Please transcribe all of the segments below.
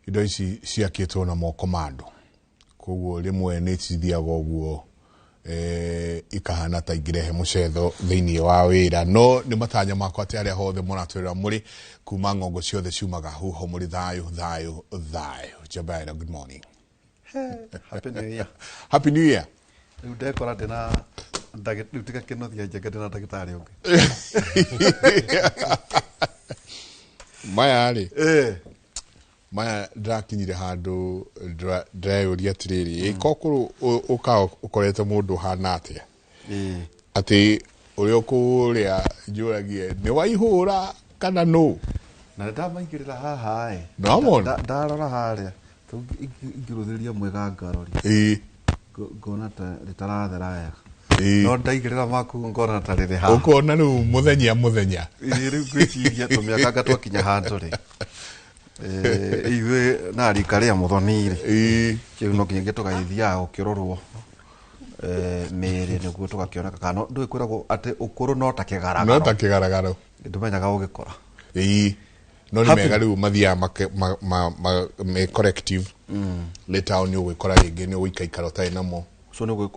indo ici ciakĩtwo na moko ma andũ koguo rĩmwe nĩ cithiaga ũguo ikahana ta ingĩrehe mũcetho thĩinĩ wa wĩra no nĩ matanya makwa atĩ arĩa hothe mũratwĩra mũrĩ kuma ng'ongo ciothe ciumaga huho mũrĩ thayũ Jabaira, good morning. Happy New Year. Happy New Year. Rĩu ndekora ndĩna tiga kĩnothia njeke ndĩna ndagĩtarĩ ũngĩ. Maya rĩ maya ndakinyire handũ ndĩreyũria atĩrĩrĩ kokũrũ ũkorete mũndũ hana atĩa atĩ ũrĩa ũkũrĩa njũragie nĩ waihũra kana no na ndamaingĩrĩra haha ndarora harĩa ingĩrũthĩria mwega ngarori ngona ta rĩtarathera wega no ndaigĩrĩra maku ngona ta rĩrĩ haha ũkona rĩu mũthenya rĩu ngwĩciria tũmĩaka twakinya handũ rĩ iwe na rika rĩa mũthoni rĩ kĩu no nginya tũgaithiaga gũkĩrorwo mĩĩrĩ nĩguo tũgakĩoneka kana ndũĩ kwĩragwo atĩ ũkũrũ no ta kĩgaragaro ndũmenyaga ũgĩkora no nĩ mega rĩu mathiaga me corrective later on ũgwĩkora rĩngĩ nĩ ũgũikaikara ũtarĩ namo so no go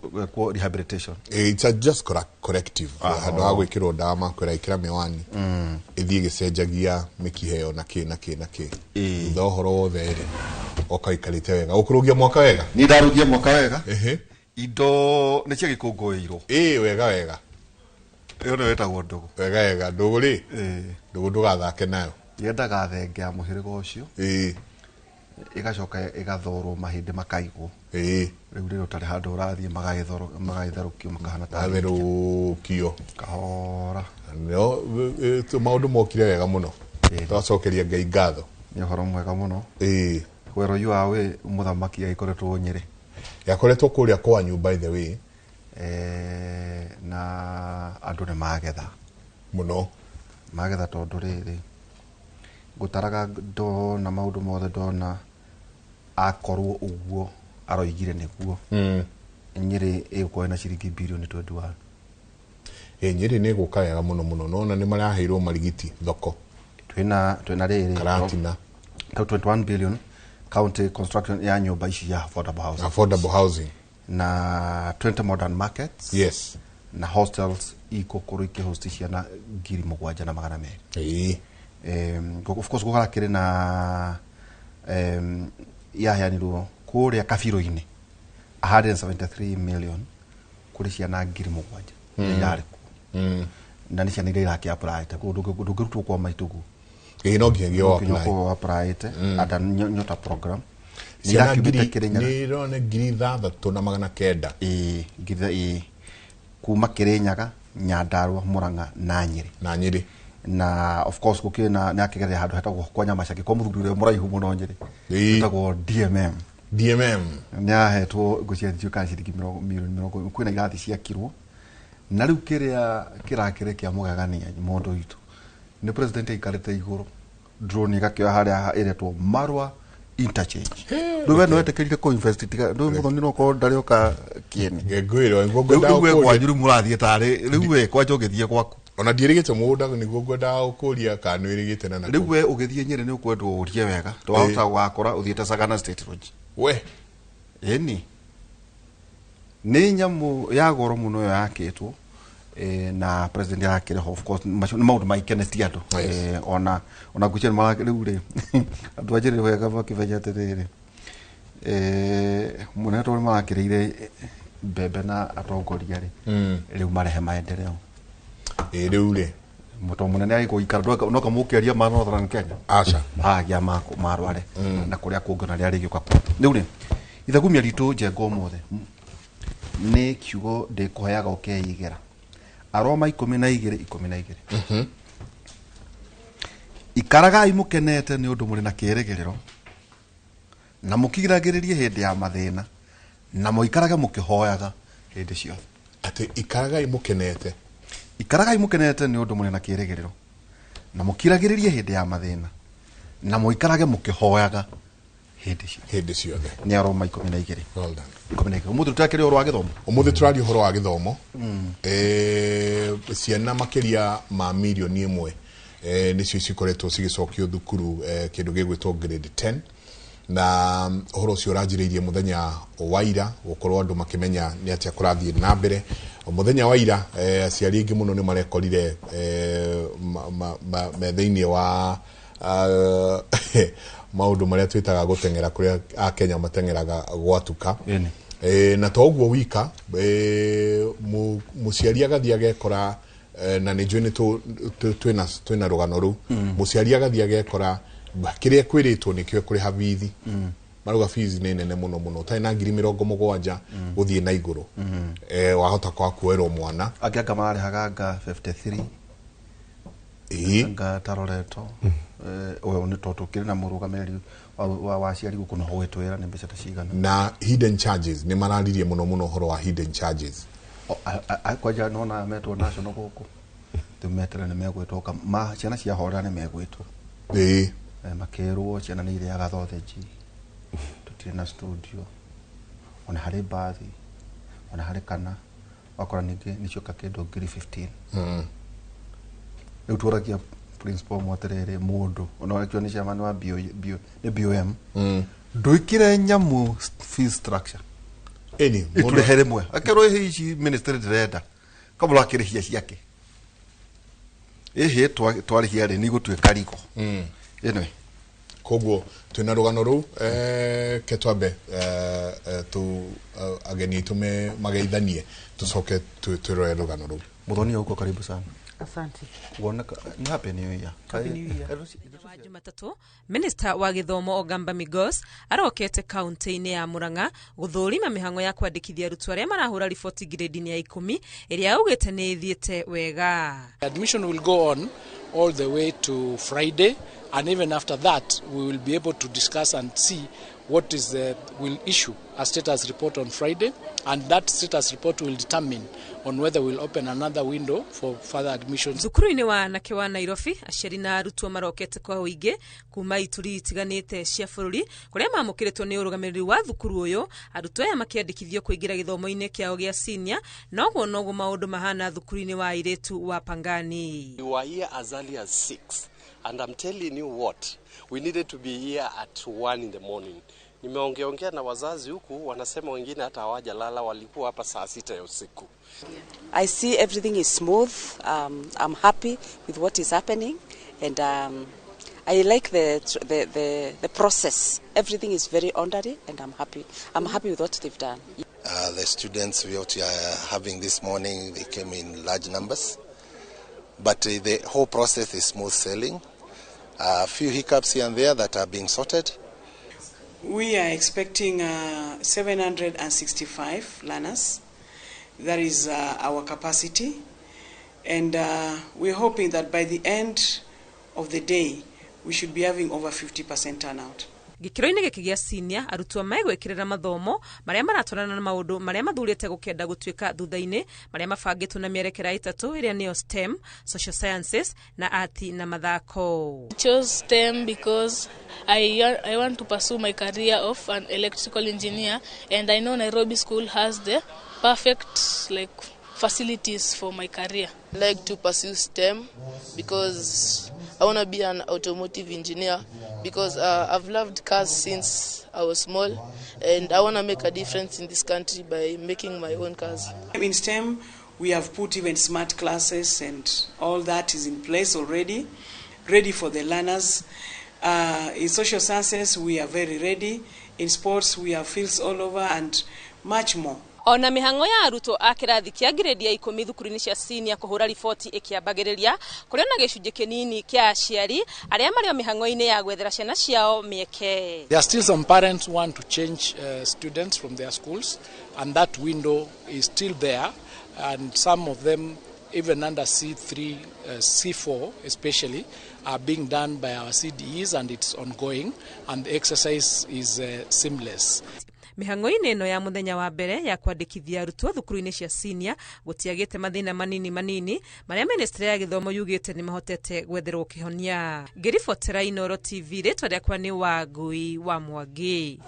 rehabilitation it's just corrective handũ ha gwĩkĩrwo ndawa makwĩra ĩkĩra mĩwani ĩthiĩ gĩcenjagia mĩkiha ĩyo na kĩ thutha ũhoro wothe rĩ ũkaikarĩte wega ũkũrũgia mwaka wega nĩ ndarũgia mwaka wega indo nĩ cia gĩkũngũĩirwo wega ĩyo nĩ wetagwo ndũgũ wega ndũgũ rĩ ndũgũ ndũgathake nayo yendaga thenge ya mũhĩrĩga ũcio igacoka igathorwo mahĩndĩ makaigwo rĩu rĩrĩ ũtarĩ handũ ũrathiĩ magagĩtherũkio makahana ta therũkio kahora no maũndũ mokire wega mũno twacokeria Ngai ngatho nĩ ũhoro mwega mũno wero yu awe mũthamaki agĩkoretwo Nyĩrĩ yakoretwo kũrĩa kwanyu by the way na andũ nĩ magetha mũno magetha tondũ rĩrĩ gũtaraga ndona maũndũ mothe ndona akorwo ũguo aroigire nĩguo Nyĩrĩ ĩgũkorwo na ciringi birioni 21 Nyĩrĩ nĩ ĩgũka wega mũno no na nĩ maraheirwo marigiti thoko twĩna rĩrĩ karatina 21 billion county construction ya nyũmba ici ya affordable housing na 20 modern markets yes na hostels ikũkorwo ikĩhosti ciana 7,200 of course gũgarakĩrĩ na yaheanirwo kũrĩa kabirũ-inĩ 173 million kũrĩ ciana 7,000 irarĩ kuo na nĩ ciana iria irakĩapplyĩte ndũngĩrutwo kwa maitũguo no nginya applyĩte ata nyota program ciana nĩ rone 6,900 kuma Kĩrĩnyaga Nyandarua Murang'a na Nyĩrĩ na of course gũkĩrĩ na akĩgerera handũ hetagwo kwa Nyamacaki kwa mũthuri ũrĩa mũraihu mũno Nyĩrĩ hetagwo DMM nĩ ahetwo ngũciathio kana ciringi mirioni 20 kwĩna irathi ciakirwo na rĩu kĩrĩa kĩrakĩrĩ kĩa mũgagania mũndũ witũ nĩ president aikarĩte igũrũ drone igakĩoya harĩa ĩretwo Marwa interchange ndũwe no etekerire ko invest tiga ndũwe mũthoni no ko ndarĩ oka kĩene ngwĩrwo ngwenda kwanjuru mũrathiĩ tarĩ rĩu we kwanja ũgĩthiĩ gwaku ona ndierĩgĩte mũgũnda nĩguo ngwenda ũkũria kana nĩrĩgĩte na rĩu we ũgĩthiĩ Nyĩrĩ nĩ ũkwendwo ũrie wega twahota gwakora ũthiĩte Sagana State Lodge we nĩ nyamũ ya goro mũno yo yakĩtwo na president yakĩreho of course nĩ maũndũ maikenetie andũ ona ngũcia rĩu rĩ andũ anjĩrĩ wega bakĩbenya atĩrĩrĩ mũnene tondũ marakĩrĩire mbembe na atongoria rĩ rĩu marehe maendeleo rĩu rĩ mũtongo mũnene agĩgũikara no kamũkĩaria ma Northern Kenya aca magĩa marware na kũrĩa kũngĩ na rĩa rĩgĩũka rĩu rĩ ithagumia ritũ njengo mothe nĩ kiugo ndĩkũheaga ũkeigĩra Aroma 12:12 ikaragai mũkenete nĩ ũndũ mũrĩ na kĩĩrĩgĩrĩro na mũkiragĩrĩrie hĩndĩ ya mathĩna na mũikarage mũkĩhoyaga hĩndĩ ciothe atĩ ikaragai mũkenete nĩ ũndũ mũrĩ na kĩĩrĩgĩrĩro na mũkiragĩrĩrie hĩndĩ ya mathĩna na mũikarage mũkĩhoyaga hĩndĩ ciothe nĩ Aroma 12 well done umuthi tutakĩrĩ ũhoro wa gĩthomo umuthi tũraria ũhoro wa gĩthomo ciana makĩria ma milioni 1 nĩcio cikoretwo cigĩcokio thukuru kĩndũ gĩgwĩtwo grade 10 na horo cio ranjiriirie muthenya wa ira gukorwo andu makimenya ni atia kurathie na mbere muthenya wa ira aciari ingi muno ni marekorire me thiini wa maundu maria twitaga gutengera kuria a Kenya matengeraga gwatuka na to uguo wika muciari agathia agekora na ni njui ni twina rugano ru muciari agathia agekora kiria kwiritwo nikio kuri habithi maruga fees ni nene muno tai na 70,000 guthie na iguru wahota kwa kuerwo mwana akianga mari haganga 53 anga taroreto oyo ni totukire na murugameri wa ciari gukuno howetwera ni mbeca tacigana na hidden charges ni mararirie muno horo wa hidden charges akwaja nona metro national guku tumetra ni megwitoka ma ciana cia hora ni megwitwo makerwo ciana ni ile agathotheji tutire na studio ona hari bathi ona hari kana wakora ningi nicio kakedo ngiri 15 uturakia principal mwaterere mundu ona wakio ni chamani wa BOM nduikire nyamu fee structure mundu here mwe akero hici ministry direda kabula kirihia ciake twarihia ri ni gutweka riko anyway koguo twina rugano ru ketwambe tu ageni tume mageithanie tucoke twirore rugano ru muthoni uko karibu sana. Asante. Woneka ni happy new year. Jumatatu Minister wa Githomo Ogamba Migos arokete kaunti-ini ya Murang'a guthurima mihango ya kwandikithia arutwo aria marahura riboti grade-ini ya 10 iria augite ni ithiete wega. Admission will go on all the way to Friday, and even after that we will be able to discuss and see what is will issue a status report on Friday, and that status report will determine on whether we'll open another window for further admissions. Thukuru-ini wa anake wa Nairobi aciari na arutwo marokete kwa uingi kuma ituri itiganite cia bururi kuria mamukiritwo ni urugamiriri wa thukuru uyu arutwo aya makiandikithio kuingira githomo-ini kiao gia senior noguo maundu mahana thukuru-ini wa airetu wa Pangani. We were here as early as 6, and I'm telling you what, we needed to be here at 1 in the morning. Nimeongea na wazazi huku wanasema wengine hata hawajalala, walikuwa hapa saa 6 ya usiku. I see everything is smooth. I'm happy with what is happening, and I like the process. Everything is very orderly, and I'm happy. I'm happy with what they've done. The students we are having this morning, they came in large numbers, but the whole process is smooth sailing. A few hiccups here and there that are being sorted. We are expecting 765 learners. That is our capacity, and we're hoping that by the end of the day we should be having over 50% turnout. Gikiro-ini giki gia senior arutwo megwikirira mathomo maria maratwarana na maundu maria mathurite gukenda gutwika thutha-ini maria mabangitwo na mierekera itatu iria niyo STEM, social sciences na art na mathako. I chose STEM because I want to pursue my career of an electrical engineer, and I know Nairobi School has the perfect facilities for my career. I like to pursue STEM because I want to be an automotive engineer, because I've loved cars since I was small, and I want to make a difference in this country by making my own cars. In STEM, we have put even smart classes, and all that is in place already, ready for the learners. In social sciences, we are very ready. In sports, we have fields all over and much more. Ona mihango ya arutwo a kirathi kia grade ya 10 thukuru-ini cia senior kuhura riboti ikiambagiriria kuria na gicunji kinini kia aciari aria mario mihango-ini ya gwethera ciana ciao mieke. There are still some parents who want to change students from their schools, and that window is still there, and some of them even under C3, C4 especially, are being done by our CDEs, and it's ongoing, and the exercise is seamless. Mihango-ini ino ya muthenya wa mbere ya kwandikithia arutwo thukuru-ini cia senior gutiagite mathina manini maria ministry ya githomo yugite ni mahotete gwetherwo kihonia. Ngiribotera Inooro TV ritwa riakwa ni Wangui wa Mwangi.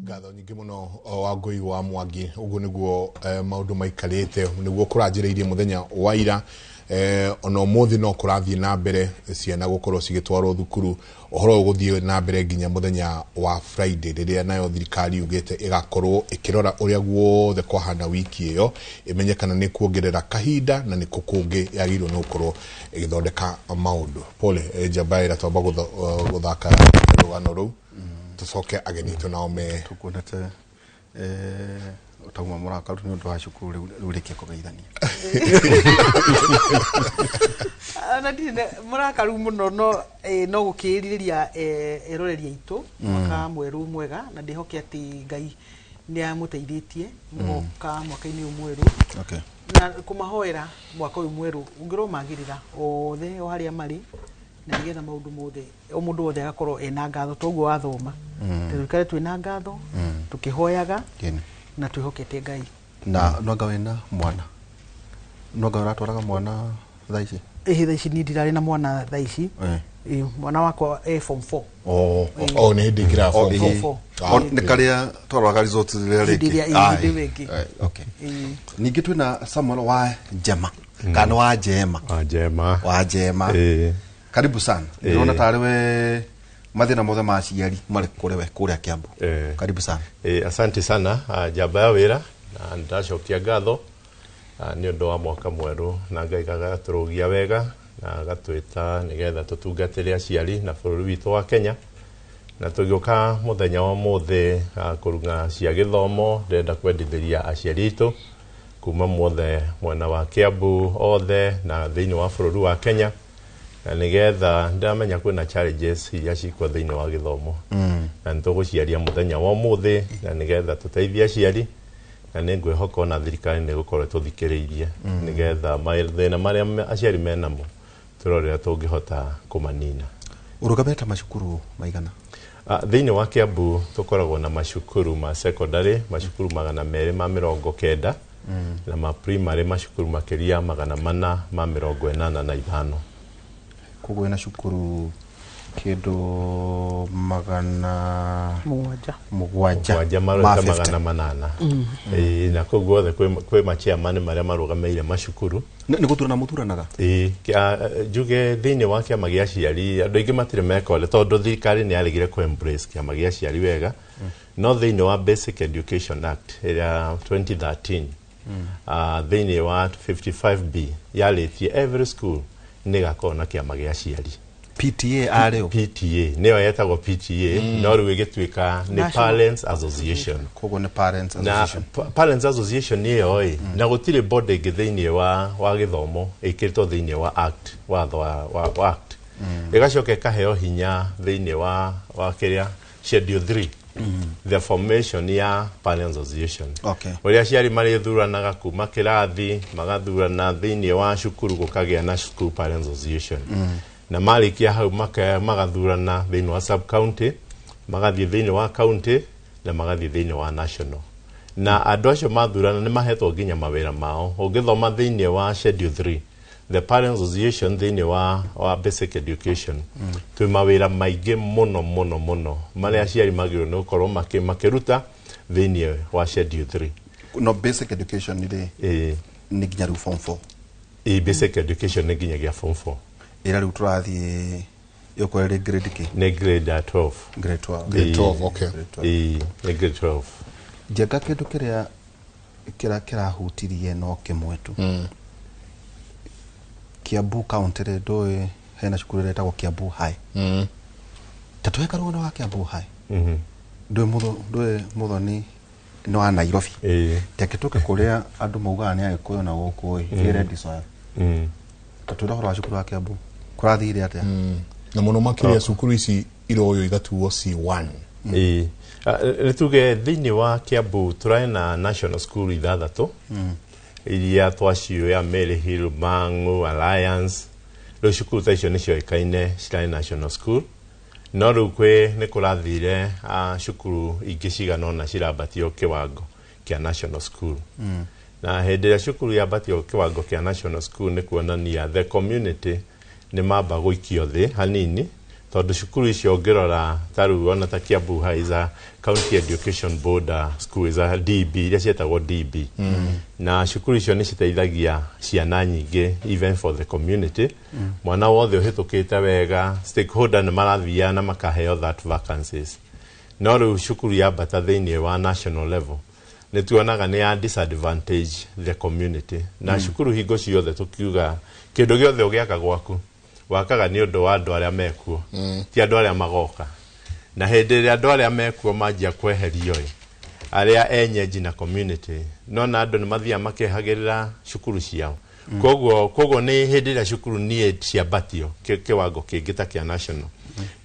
Ngatho nyingi muno Wangui wa Mwangi uguo niguo maundu maikarite niguo kuranjiriirie muthenya wa ira ono muthi no kurathie na mbere ciana gukorwo cigitwarwo thukuru ohoro guthie na mbere nginya muthenya wa Friday riria nayo thirikari ugite igakorwo ikirora uria guothe kwahana wiki iyo imenyekana ni kuongerera kahinda na ni kukungi yagirwo no gukorwo igithondeka maundu pole Jabaira twamba guthaka rugano ru tucoke agenitu nao me tukunete utauma muraka ni undu wa cukuru rurikie kugeithania ana ndine muraka ru muno no gukiririria eroreria itu mwaka mweru mwega na ndihoke ati Ngai ni amuteithĩtie mwaka-inĩ mweru okay na kumahoera mwaka uyu mweru ungiro magirira othe o haria mari na nigetha maundu mothe o mundu wothe agakorwo ena ngatho toguo wathoma tukare twina ngatho tukihoyaga na twihokete Ngai na noga wena mwana noga uratwaraga mwana thaici thaici ni ndirari na mwana thaici mwana wakwa form 4 ni ndigira form 4 ni karia twaraga result riri okay ningi twina Samuel wa Jema kana wa Jema karibu sana niona tariwe mathina mothe ma ciari mari kurewe kuria Kiambu karibu sana asante sana Jabaya wira na ndacokia ngatho ni undu wa mwaka mweru na Ngai gaturugia wega na gatwita nigetha tutungatire aciari na bururi witu wa Kenya na tugioka muthenya wa mothe kurunga cia githomo ndenda kwendithiria aciari itu kuma mothe mwena wa Kiambu othe na thiini wa bururi wa Kenya na nigetha ndamenya kwina challenges iria cikwa thiini wa githomo na ntuguciaria muthenya wa mothe na nigetha tuteithia aciari na ningwihoka na thirikari ni gukorwo tuthikiriirie nigetha mathina maria aciari menamo turorera tungihota kumanina urugameta mashukuru maigana thiini wa Kiambu tukoragwo na mashukuru ma secondary mashukuru 290 na ma primary mashukuru makiria 485 kugo ina shukuru kido mugwanja magana na kugo othe kwe machairman maria marugameire mashukuru ni guturana muturanaga juge thiini wa kiama gia ciari andu ingi matire mekole tondu thirikari ni yaregire ku embrace kiama gia ciari wega no thiini wa Basic Education Act ira 2013 thiini wa 55B yaletie every school nigakorwo na kiama gia ciari PTA areo PTA niyo yetagwo PTA no riu igituika ni Parents Association kogo ni Parents Association na Parents Association niyo na gutire body githiini wa githomo ikirito thiini wa act wa act igacoka kaheo hinya thiini wa kiria schedule 3 the formation ya Parents Association uria ciari mari thuranaga kuma kirathi magathurana thiini wa cukuru gukagia na School Parents Association na malikia hau magathurana thiini wa sub county magathie thiini wa county na magathie thiini wa national na andu acio mathurana ni mahetwo nginya mawira mao ungithoma thiini wa schedule 3 the Parents Association thiini wa Basic Education twi mawira maingi muno maria aciari magirwo no korwo makiruta thiini wa schedule 3 no Basic Education ni nginya form 4 Basic Education ni nginya form 4 ira riu turathie yokorere grade ki ne grade 12 grade 12 okay ni grade 12 jenga kindu kira hutirie no kimwetu Kiambu county ndo hena cukuru retagwo Kiambu High tatuweka rugano wa Kiambu High ndo muthoni no wa Nairobi teketoke kuria andu maugaga ni agikuyu na guku ready soil tatuweka rugano wa cukuru wa Kiambu kurathire atia na muno makiria cukuru ici iroyo igatuo C1 nituge thiini wa Kiambu turaina national school ithathatu iria twacio ya Mary Hill Mangu Alliance ro cukuru tacio ni cioikaine cirai national school no riu kwi ni kurathire cukuru ingi cigana ona cirambatio kiwango kia national school na hindi ya cukuru yambatio kiwango kia national school ni kuonania the community ni mamba guikio thi hanini tondu cukuru icio ngirora taru ona ta Kiambu High is a county education board school is a DB iria cietagwo DB na cukuru icio ni citeithagia ciana nyingi even for the community mwana wothe uhitukite wega stakeholder ni marathia na makaheo that vacancies no riu cukuru ya bata thiini wa national level ni tuonaga ni ya disadvantage the community na cukuru hingo ciothe tukiuga kindu giothe ugiaka gwaku wakaga ni undu wa andu aria mekuo ti andu aria magoka na hindi ria andu aria mekuo manjia kweherio aria enyeji na community no na andu ni mathia makehagirira cukuru ciao koguo ni hindi ria cukuru ni ciambatio kiwango kingita kia national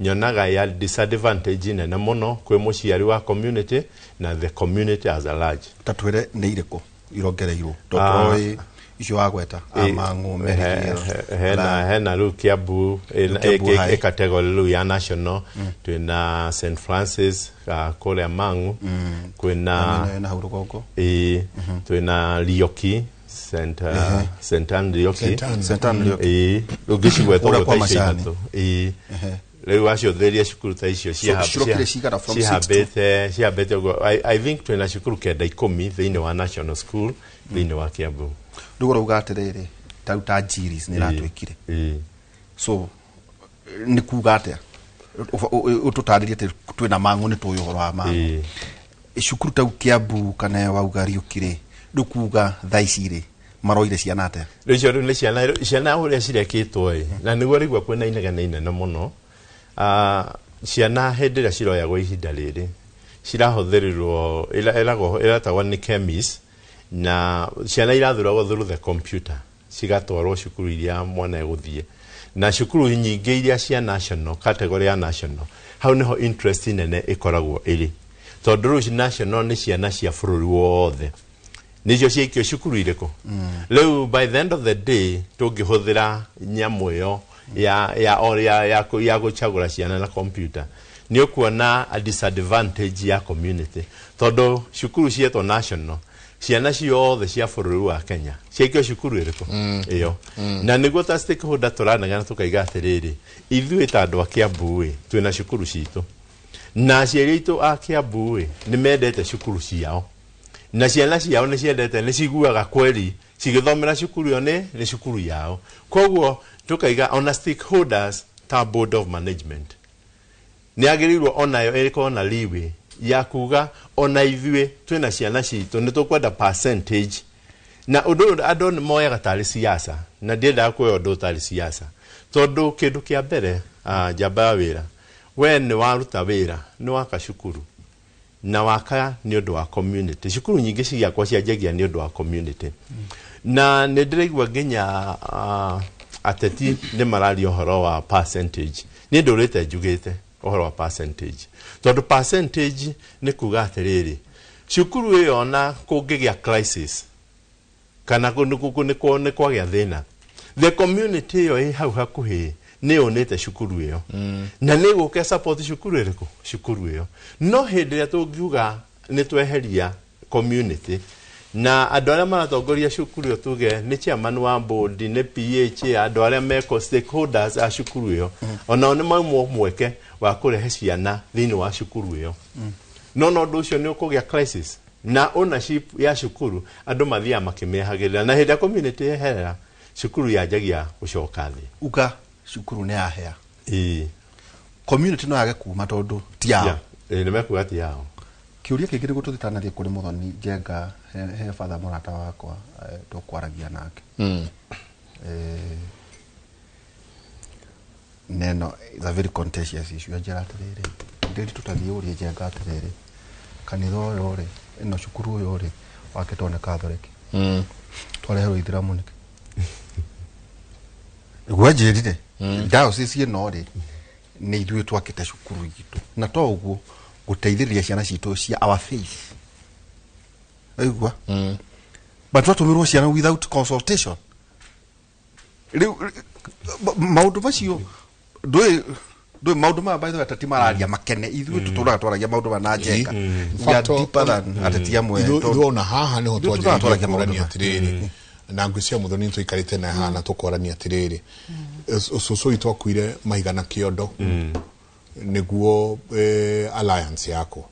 nyonaga ya disadvantage nene muno kwi muciari wa community na the community as a large tatwire ni iriko irongereirwo ndotoi icio agweta amangu hena ru Kiambu e category ru ya national twina St Francis kule Amangu kwina na hurugongo twina Lioki St Andrioki ugishigwetwo kwa mashani leo acio theria shukuru ta icio cihabete I think twina shukuru kenda 10 thiini wa national school thiini wa Kiambu ndugora ugaterere tauta jiris ni ratwikire so ni kugate ututaririe te twina mangu ni tuyoro wa mangu shukuru tau Kiambu kana wa ugariukire ndukuga thaicire maroire ciana ate ricio ni ciana uria cirekitwo na niguo rigwa kwina inegene no muno ciana hindi ria ciroyagwo ihinda riri cirahuthirirwo iratagwo ni chemis na ciana irathuragwo through the computer cigatwarwo cukuru iria mwana eguthie na cukuru nyingi iria cia national category ya national hau niho interest nene ikoragwo iri tondu ruci national ni ciana cia bururi wothe nicio ciikio cukuru iriko leo by the end of the day tungihuthira nyamu yo ya guchagura ciana na computer ni ukuona a disadvantage ya community tondu cukuru cietwo national ciana ciothe cia bururi wa Kenya ciikio cukuru iriko iyo na niguo ta stakeholder turanaga tukaiga atiriri ithuĩ ta andu a Kiambu twina cukuru citu na ciana itu a Kiambu ni mendete cukuru ciao na ciana ciao ni ciendete ni ciguaga kweli cigithomera cukuru yo ni cukuru yao koguo tukaiga on stakeholders ta board of management ni agirirwo onayo eriko na liwe ya kuga ona ithuĩ twina ciana citu ni tukwenda percentage na undu andu ni moya gatari siasa na ndienda kwe undu tari siasa tondu kindu kia mbere jamba wira we ni waruta wira ni waka cukuru na waka ni undu wa community cukuru nyingi ciakwa cianjagia ni undu wa community na ni ndiraigua nginya ateti ni marari ohoro wa percentage ni ndurite njugite ohoro wa percentage tondu percentage ni kuga atiriri cukuru iyo na kungigia crisis kana ni kwagia thina the community yo hau hakuhi ni onete cukuru iyo na ni guke support cukuru iriko cukuru iyo no hindi ya tungiuga ni tweheria community na andu aria maratongoria cukuru iyo tuge ni chairman wa board ni PH andu aria meko stakeholders a cukuru iyo ona ni maumwo mweke wa kurehe ciana thiini wa cukuru iyo no ndu ucio ni ukugia crisis na ownership ya cukuru andu mathia makimehagirira na hindi community eherera cukuru yanjagia gucoka thi uga cukuru ni ahea community no yage kuma tondu ti yao ni mekuga ti yao kiuria kingiri gututitanathie kuri Muthoni Njenga he father murata wakwa tukwaragia nake neno is a very contentious issue ajara atiriri ndiri tutathie uria Njenga atiriri kanitho yo ri ino cukuru yo ri wake tone Catholic twareherwo Ithiramu niki gwajirire ndao sisi no ri ni ithuĩ twakite cukuru gitu na to uguo guteithĩrĩria ciana citu cia our faith aigua but twatũmirwo ciana without consultation maundu macio ndũĩ maundu ma by the way atati mararia makene ithuĩ tutũraga twaragia maundu ma na Njenga ya deeper than atati amwe ithuĩ ona haha niho twajia twaragia maundu atiriri na ngwĩcia Muthoni tũikarĩte na hana tũkorania atĩrĩrĩ ũcũcũ witũ akuire maigana kĩondo nĩguo alliance yako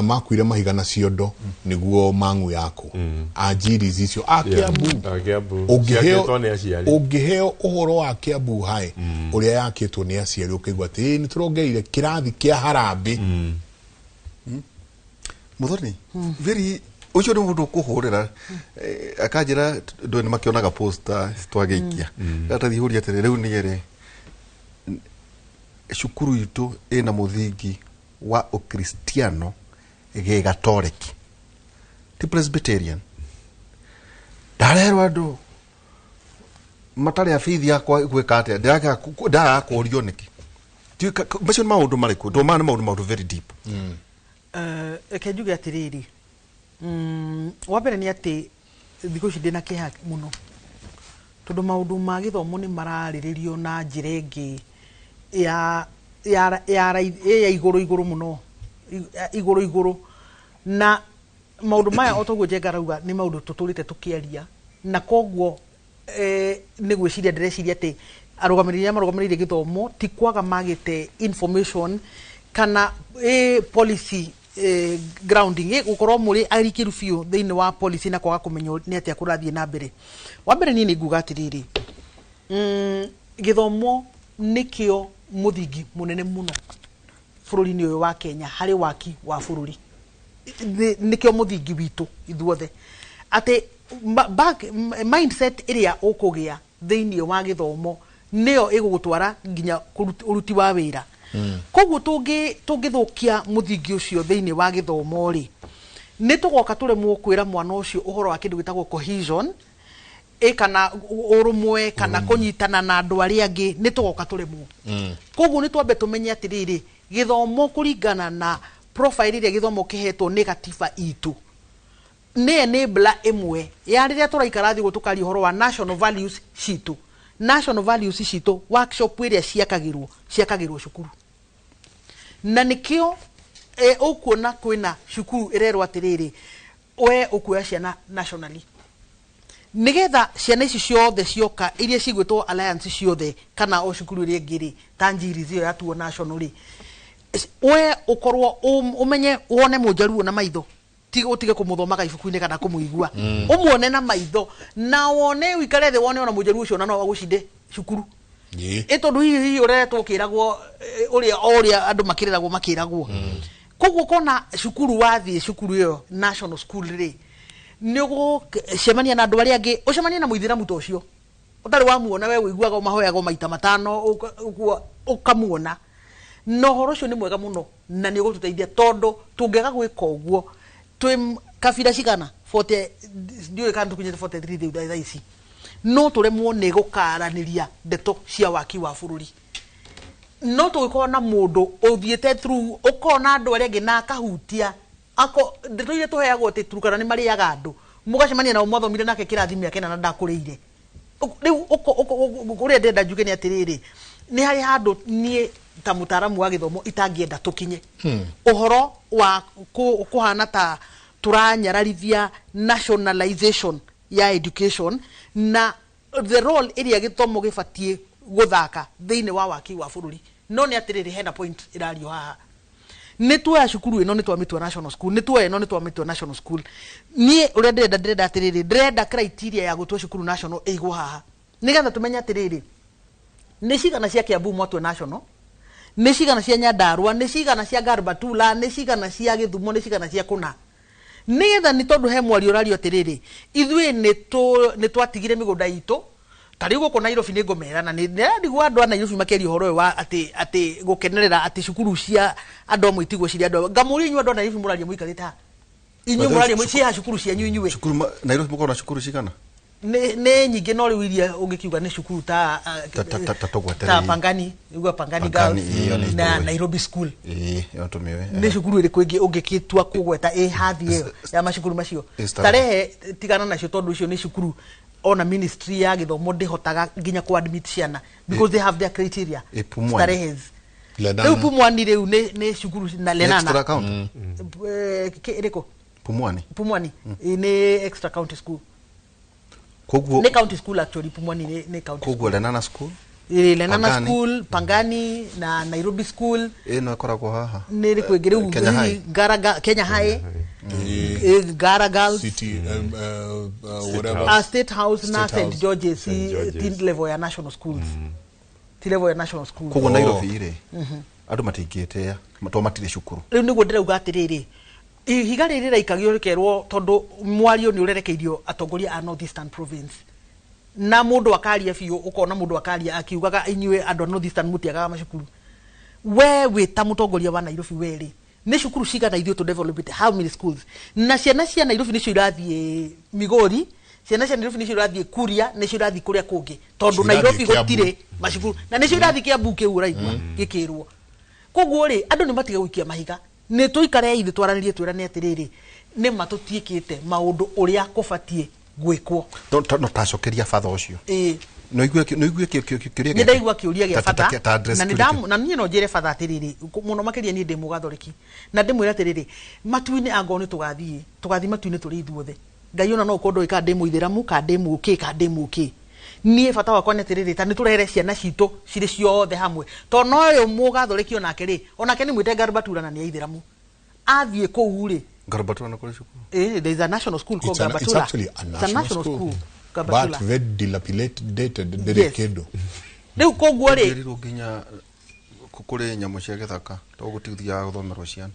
makuire mahigana ciondo niguo mangu yako ajiri zicio Kiambu ungiheo uhoro wa Kiambu hai uria yakitwo ni aciari ukigwa ati ni turongeire kirathi kia harambe Muthoni very ucio ni mundu kuhurira akanjira ndo ni makionaga poster twagiikia gatathi huria tere riu ni yere shukuru itu ina muthingi wa ukristiano ge Catholic ti Presbyterian darero ando matari ya faith yakwa gwekate ndaga kurio niki ti macio maundu mariko ndo mana maundu very deep ekenjuge atiriri wabere ni ati thiko cidina kiha muno tondu maundu ma githomo ni marariririo na njirenge ya iguru muno iguru na maundu maya otoguo jengarauga ni maundu tuturite tukiaria na koguo ni gwiciria ndireciria ati arugamiriria githomo ti kwaga magite information kana policy grounding gukorwo muri arikiru fiu thiini wa policy na kwaga kumenyo ni atia kurathie na mbere wa mbere ni nguga atiriri githomo nikio muthingi munene muno bururi-ini uyu wa Kenya hari waki wa bururi nikio muthingi witu ithuothe ati mindset iria ukugia thiini wa githomo nio igugutwara nginya uruti wa wira koguo tungithukia muthingi ucio thiini wa githomo ri ni tugoka turemwo kwira mwana ucio uhoro wa kindu gitagwo cohesion kana urumwe kana kunyitana na andu aria angi ni tugoka turemwo koguo ni twambe tumenye atiriri githomo kuringana na profile iria githomo kihetwo ni gatiba itu ni enabler imwe ya riria turaikara thi gutukari horo wa national values citu workshop iria ciakagirwo cukuru na nikio ukuona kwina cukuru irerwo atiriri we ukuya ciana nationally nigetha ciana ici ciothe cioka iria cigwitwo alliance ciothe kana o cukuru iria ngiri tanjiri zio yatuo nationally we ukorwo umenye wone mujaruo na maitho utige kumuthomaga ibuku-ini kana kumuigua umuone na maitho na wone wikare thi wone ona mujaruo ucio na no agucinde cukuru tondu hihi uretwo kiragwo uria andu makiragwo koguo kona cukuru wathie cukuru iyo national school ri ni gucemania na andu aria angi ucemania na muithiramu ta ucio utari wamuona we wiguaga mahoyaga maita matano ukamuona no horo ucio ni mwega muno na ni ugututeithia tondu tungega gwika uguo twi kabira cigana 40 ndiwe kandu kunyete 43 thutha ici no turemwo ni gukaraniria ndeto cia waki wa bururi no tugikorwo na mundu uthiete through ukona andu aria angi na akahutia ndeto iria tuheagwo ti Turukana ni mariaga andu mugacemania na mwathomire nake kirathi miaka na ndakuriire riu uria ndenda njuge ni atiriri ni hari handu nie ta mutaramu wa githomo itangienda tukinye uhoro wa kuhana ta turanyararithia nationalization ya education na the role iria githomo gibatie guthaka thiini wa waki wa bururi no ni atiriri hena point irario haha ni tuya cukuru ino ni twamitwa national school ni tuya ino ni twamitwa national school ni uria ndenda atiriri ndenda criteria ya gutwa cukuru national eigwo haha nigetha tumenya atiriri ni cigana cia Kiambu mwatwe national ni cigana cia Nyandarua ni cigana cia Garbatula ni cigana cia Githumo ni cigana cia Kuna nigetha ni tondu he mwari urario atiriri ithui ni twatigire migunda itu tari guko Nairobi ni ngomera na ni ndigwa andu a Nairobi makeri horo wa ati gukenerera ati cukuru cia andu amwe itigwo ciria andu ngamuri inyu andu a Nairobi muraria muikarite ha inyu muraria muicia cukuru cia inyuĩ cukuru Nairobi mukona cukuru cigana ne nyingi no riu iria ungikiuga ni cukuru ta Pangani igwa Pangani Girls na Nairobi School yo tumiwe ni cukuru iri kwingi ungikitua kugweta hathie ya macukuru macio tarehe tigana nacio tondu ucio ni cukuru ona ministry ya githomo ndihotaga nginya ku admit ciana because they have their criteria tarehe riu Pumwani riu ni cukuru na Lenana extra account iriko Pumwani ni extra county school Koguo ne county school actually Pumwani ne county koguo Lenana school Lenana school Pangani na Nairobi school no ikoragwo haha niri kwegere Garaga Kenya High Gara Girls City whatever State House na St George's teen level ya national schools teen level ya national schools koguo Nairobi ire andu matingite ya matire cukuru riu niguo ndirauga atiriri ihiga riri raikagio rikerwo tondu mwario ni urerekeirio atongoria a North Eastern Province na mundu akaria biu ukona mundu akaria akiugaga inywe andu North Eastern mutiagaga macukuru we wita mutongoria wa Nairobi weri ni cukuru cigana ithio to develop it how many schools na ciana cia Nairobi nicio irathie Migori ciana cia Nairobi nicio irathie Kuria nicio irathie kuria kungi tondu Nairobi gutire macukuru na nicio irathie Kiambu kiu raigua gikirwo koguo ri andu ni matiga guikia mahiga ni tuikare ithu twaranirie twirane atiriri ni matutiikite maundu uria kubatie gwikwo no tacokeria father ucio no igwe kiuria ni ndaigwa kiuria gia father na nidamu na niĩ no njire father atiriri muno makiria ni ndi mugathoreki na ndimwira atiriri matuini ango ni tugathie matuini turi ithuothe ngai ona no kondo ika ndi muithiramu ka ndi muki ka ndi muki nie fata wakwa ni atiriri ta ni turere ciana citu ciri ciothe hamwe to no yo mugathoreki onake ri onake ni mwite Garbatura na ni aithiramu athie kou ri Garbatura na kule shukuru there is a national school called Garbatura. It's actually a national school. But very dilapidated derekedo. Riu koguo ri nginya kukure nyamu cia githaka to gutithia guthomerwo ciana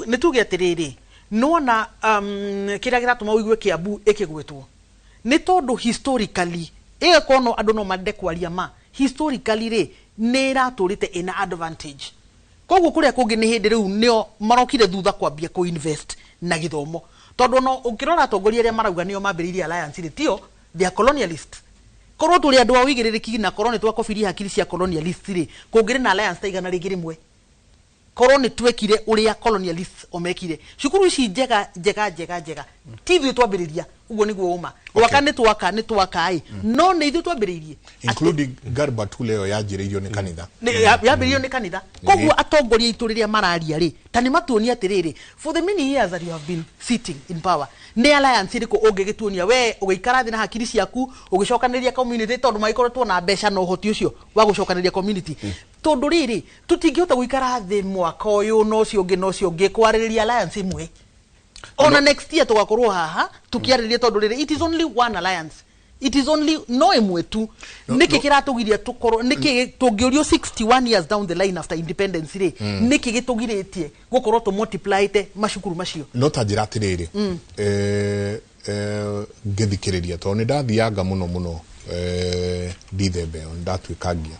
ni tuge atiriri nona kira giratuma uigue Kiambu ikigwetwo ni tondu historically kono andu no mande kwaria ma historically ri ni raturite ina advantage koguo kuria kungi ni hindi riu nio marokire thutha kwambia ku invest na githomo tondu no ukirora atongoria aria marauga nio mambiririe alliance ri tio they colonialist korwo turi andu a uigiririki na korwo ni twakobirie hakiri cia colonialist ri kungire na alliance taigana ringi rimwe korwo ni twekire uria colonialist omekire cukuru ici njega ti ithuĩ twambĩrĩria uguo niguo uma gwaka nĩ twaka no nĩ ithuĩ twambĩrĩirie including Garbatura leo yanjĩrĩirio nĩ kanitha yambĩrĩirio nĩ kanitha koguo atongoria itu rĩrĩa mararia rĩ ta nĩ matuonia atĩrĩrĩ for the many years that you have been sitting in power nĩ alliance ĩrĩkũ ũngĩgĩtuonia we ũgĩikara thĩ na hakiri ciaku ũgĩcokanĩria community tondũ maikoretwo na mbeca na ũhoti ũcio wa gũcokanĩria community tondu riri tutingihota guikara thi mwaka uyu no cio ngi kwaririria alliance imwe ona next year tugakorwo haha tukiaririria tondu riri it is only one alliance it is only no imwe tu niki kiratugiria tukoro niki tungiorio 61 years down the line after independence ri niki gitugiritie gukorwo tu multiplyte macukuru macio no tanjira atiriri ngithikiriria to ni ndathianga muno ndithembe ndatwikagia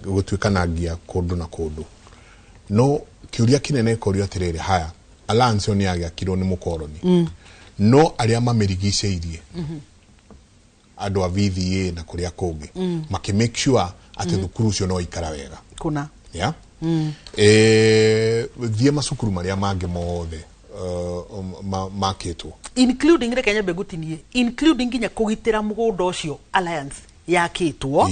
gutwikanagia kundu na kundu no kiuria kinene korio atiriri haya alliance oni agiakirwo ni mukoroni no aria mamirigiceirie andu a VVA na kuria kungi maki make sure ati thukuru ucio no ikara wega kuna ya thie macukuru maria mangi mothe makitwo including Kenya begutinie including nginya kugitira mugunda ucio alliance yakitwo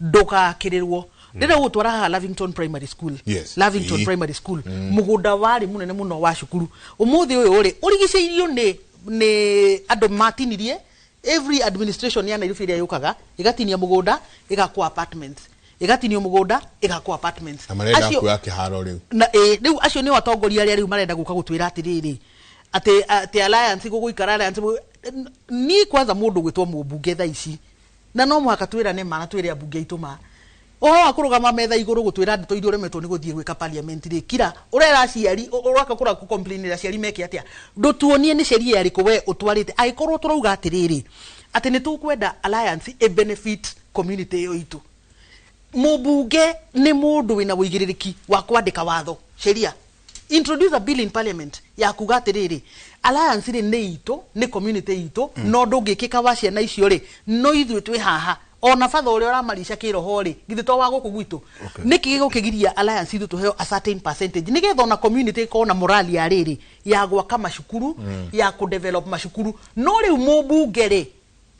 ndugakirirwo ndira gutwara ha Lavington Primary School Lavington Primary School mugunda wari munene muno wa cukuru umuthi uyu uri urigiceirio ni andu matinirie every administration ya Nairobi ria yukaga igatinia mugunda igakwa apartments igatinio mugunda igakwa apartments acio yake haro riu na riu acio ni watongoria ria riu marenda guka gutwira atiriri ati alliance guguikara alliance ni kwanza mundu gwitwo mubunge tha ici na no mwaka twira ne mana twire abunge ituma akurugama metha iguru gutwira ndito irio remetwo ni guthie gwika parliament ri kira urera ciari uraka kura ku complain ra ciari meke atia ndutuonie ni sheria yariko we utwarite aikorwo turauga atiriri ati ni tukwenda alliance e benefit community yo itu mubunge ni mundu wina wigiririki wa kwandika watho sheria introduce a bill in parliament ya kuga atiriri alliance ri ni itu ni community itu no ndungikika wa ciana icio ri no ithuĩ twi haha ona fatha uria uramarisha kiroho ri githe to wa guku gwitu niki gigukigiria alliance ithu tuheo a certain percentage nigetha ona community ko na morali ya riri ya gwaka macukuru ya ku develop macukuru no riu mubunge ri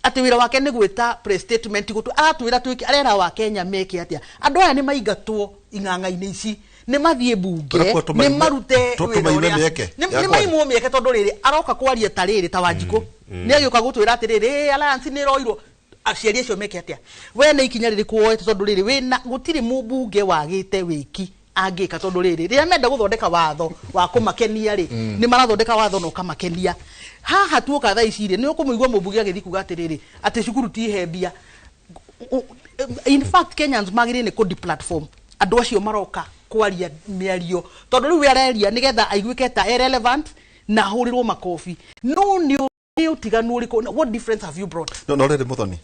ati wira wake ni gwita press statement gutu atwira twiki arera wa Kenya meke atia andu aya ni maigatwo ing'ang'a-ini ici nä mathiä mbunge nä marute nä maimwo mä eke tondå rä rä aroka kwaria ta rä rä ta Wanjikå nä agä å ka gå twä ra atä rä rä Alliance nä roirwo aciari acio meke atä a we nä ikinya rä rä kuoete tondå rä rä wä gå tirä må mbunge wagä te wä ki angä ka tondå rä rä rä a menda gå thondeka watho wa kå makenia rä nä marathondeka watho na å kamakenia haha tuoka thaa ici rä nä å kå må igua må mbunge agä thiä kuga atä rä rä atä cukuru tihe mbia. In fact Kenyans magire nä kå deplatform andå acio maroka kwaria mĩario tondũ rĩu areria nĩgetha aiguĩke ta irrelevant na hũrĩrwo makobi no nĩ ũtiganu ũrĩkũ what difference have you brought no rĩrĩ Muthoni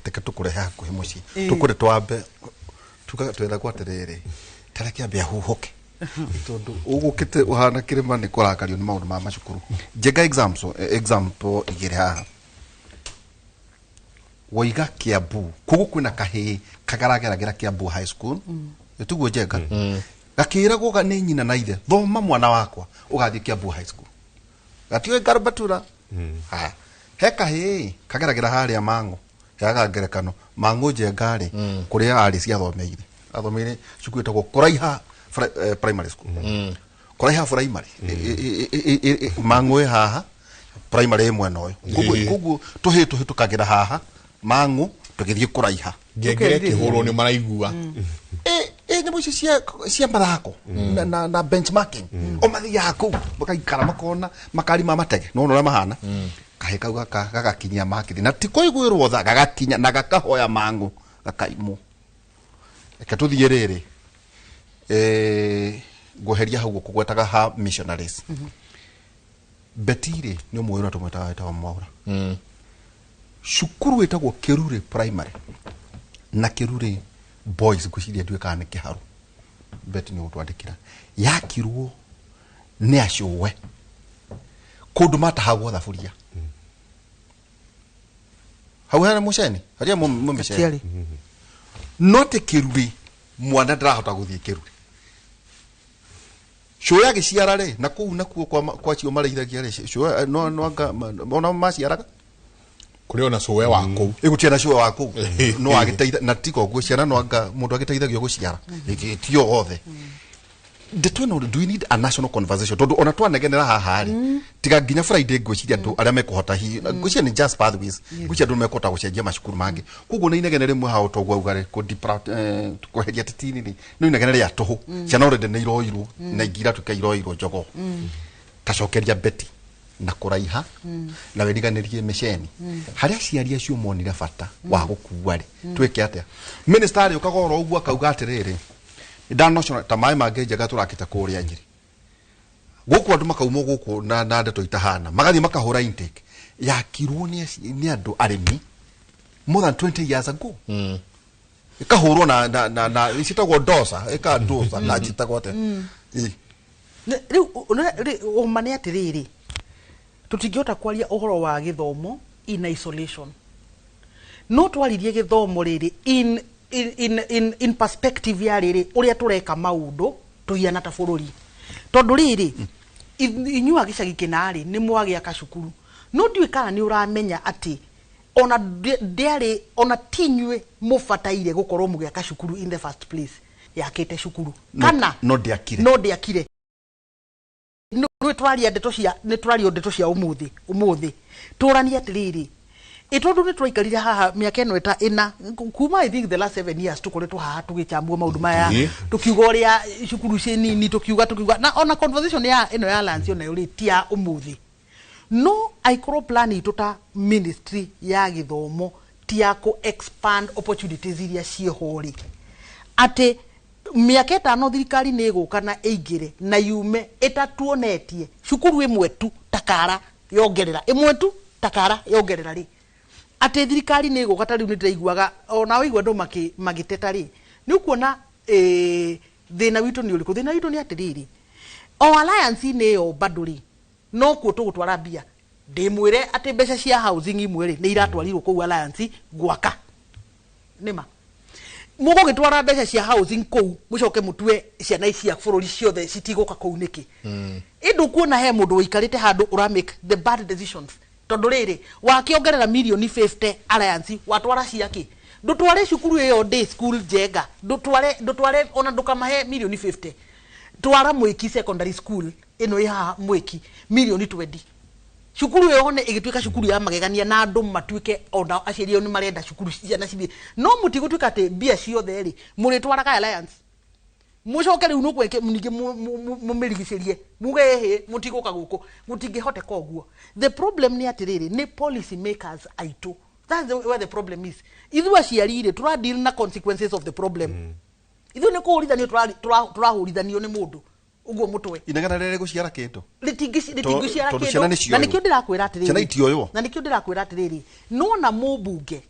teke tũkũrehe hakuhĩ mũciĩ tũkũre twambe twenda kwa atĩrĩrĩ tareke ambia huhoke tondũ ũgũkĩte ũhana kĩrĩma nĩ kũrakario nĩ maũndũ ma macukuru njenga example igĩrĩ haha Waiga Kiambu kugu kwina kahĩ kagarageragera Kiambu High School tuguo njenga gakĩragwo nĩ nyina na ithe thoma mwana wakwa ũgathiĩ Kiambu High School gatiwe Garbatura he kahĩ kageragera harĩa Mang'ũ yaga ngerekano Mang'ũ njengarĩ kũrĩa arĩ athomeire cukuru ĩtagwo Kũraiha primary school Kũraiha primary Mang'ũ haha primary mwena ũyũ kugu tũhĩtũkagĩra haha Mang'ũ tũgĩthiĩ Kũraiha ngengere kĩhũrwo nĩ maraigua nĩ mũici cia mathako na benchmarking o mathiaga kũu makaikara makona makari ma matege no ũrĩa mahana kahĩ kau gagakinyia makithi na ti kũiguĩrwo tha gagakinya na gakahoya Mang'ũ gakaimwo reke tũthiĩ rĩrĩ ngũheria hau gũkũgwetaga ha missionaries Betire nĩ ũmwe ũrĩa tũmwĩtaga Mwaura cukuru ĩtagwo Kĩrure primary na Kĩrure boys ngũciria nduĩkaga nĩ kĩharu Beti nĩ gũtwandĩkĩra yakirwo nĩ acũwe kũndũ matahagwo thaburia hau hena mũceni harĩa mũmĩceni no tĩ Kĩrure mwana ndarahota gũthiĩ Kĩrure cũwe agĩciara rĩ na kũu nakuo kwa cio marĩithagia rĩ cũwe no anga ona maciaraga kũrĩ ona cũwe wa kũu ĩgũtia na cũwe wa kũu no agĩteitha na tiko guo ciana no anga mũndũ agĩteithagio gũciara tio othe do we need a national conversation tondu ona twanegenera haha rĩ tiga nginya Friday ngwĩciria andũ arĩa mekũhota hi ngwĩciria ni just pathways ngwĩciria andũ mekũhota gũcenjia macukuru mangĩ koguo nĩ inegene rĩmwe hao toguo ugarĩ kũheria tĩtini nĩ no inegene rĩa tũhũ ciana already nĩ iroirwo na ingira tukairoirwo njogo tacokeria Beti na Kũraiha na weriganĩrie mĩceni harĩa ciari acio monire bata wa gũkua rĩ twĩke atĩa minister rĩ ũkagora ũguo akauga atĩrĩrĩ ndanocio ta maĩ mangĩ njega tũrakĩte kũrĩa Nyĩrĩ gũkũ andũ makauma gũkũ na ndeto itahana magathiĩ makahũra intake yakirwo nĩ andũ arĩmi more than 20 years ago ikahũrwo na icitagwo dosa ikadosa na njitagwo atĩ rĩu ũma nĩ atĩrĩrĩ tũtingĩhota kwaria ũhoro wa gĩthomo in isolation no twaririe gĩthomo rĩrĩ in perspective ya rĩrĩ ũrĩa tũreka maũndũ tũhiana ta bũrũri tondũ rĩrĩ inyuĩ gĩcagi kĩna rĩ nĩ mwagĩaka cukuru no ndiũĩ kana nĩ ũramenya atĩ ona ndĩarĩ ona tinyuĩ mũbataire gũkorwo mũgĩaka cukuru in the first place yakĩte cukuru kana no ndĩakire nĩ twaria ndeto cia ũmũthĩ tũrania atĩrĩrĩ ĩtondũ nĩ tũraikarire haha mĩaka ĩno ĩna kuma I think the last 7 years tũkoretwo haha tũgĩchambua maũndũ maya tũkiuga ũrĩa cukuru ciĩ nini tũkiuga na ona conversation ĩno ya Alliance onayo rĩ ti ya ũmũthĩ no aikoro plan itũ ta ministry ya gĩthomo ti ya kũ expand opportunities iria ciĩho rĩ atĩ mĩaka ĩtano thirikari nĩ ĩgũka na ĩingĩre na yume ĩtatuonetie cukuru ĩmwe tu takara yongerera rĩ atĩ thirikari nĩ ĩgũka ta rĩu nĩ ndĩraiguaga ona waigua andũ magĩteta rĩ nĩ ũkuona thĩna witũ nĩ ũrĩkũ thĩna witũ nĩ atĩrĩrĩ o Alliance nĩ yo bado rĩ no kuo tũgũtwara mbia ndĩmwĩre atĩ mbeca cia housing imwe rĩ nĩ iratwarirwo kũu Alliance gwaka nĩma mũgũgĩtwara mbeca cia housing kũu mũcoke mũtue ciana cia bũrũri ciothe citigũka kũu nĩkĩ ĩndũ kuona he mũndũ ũikarĩte handũ ũra make the bad decisions tondũ rĩrĩ wakĩongerera milioni 50 Alliance watwara ciake ndũtware cukuru ĩyo day school Njenga ndũtware ona ndũkamahe milioni 50 twara mwiki secondary school ino ya mwiki milioni 20 cukuru yone igituika cukuru ya magegania na andu matuike ona acirio ni marenda cukuru ciana cibi no mutigutwika ati bia ciothe ri muri twaraga alliance mucoke riu nukweke munige mumirigicerie mugehe mutiguka guko mutingihote koguo. The problem ni atiriri ni policy makers aitu. That's where the problem is. Ithu aciarire tura deal na consequences of the problem. Ithu ni kuurithanio turahurithanio ni mundu uguo mutwe inegana rere guciara kindu litingiciara kindu na nikio ndirakwira atiriri ciana itioyo na nikio ndirakwira atiriri no na mubunge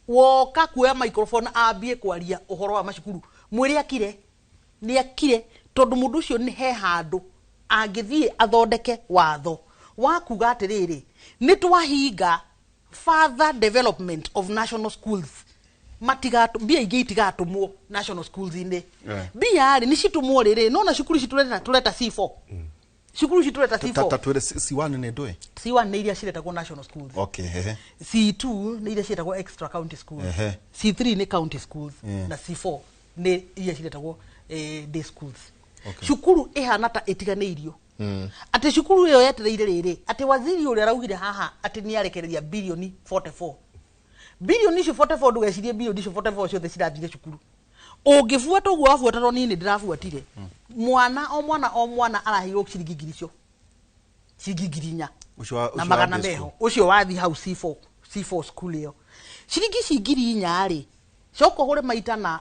woka kuoya microphone ambie kwaria uhoro wa macukuru mwiri akire ni akire tondu mundu ucio ni he handu angithie athondeke watho wa kuga atiriri ni twahinga further development of national schools matigatu bia ingi itigatumwo national schools inde bia ni citumwo riri no na cukuru citureta C4 cukuru citureta C4 tatwere C1 ne ndoe C1 ni iria ciretagwo national schools okay C2 ni iria ciretagwo extra county schools C3 ni county schools na C4 ni iria ciretagwo day schools cukuru ihana ta itiganeirio ati cukuru iyo yetereire riri ati waziri uria raugire haha ati ni arekereria bilioni 44 bilioni icio 44 ndugecirie bilioni icio 44 ciothe cirathire cukuru ungifuata uguo afuata no nini ndirafuatire mwana o mwana arahirwo ciringi ngiri icio ciringi ngiri 4 na magana meho ucio wathi hau C4 school iyo ciringi ngiri 4 ri coko hore maita na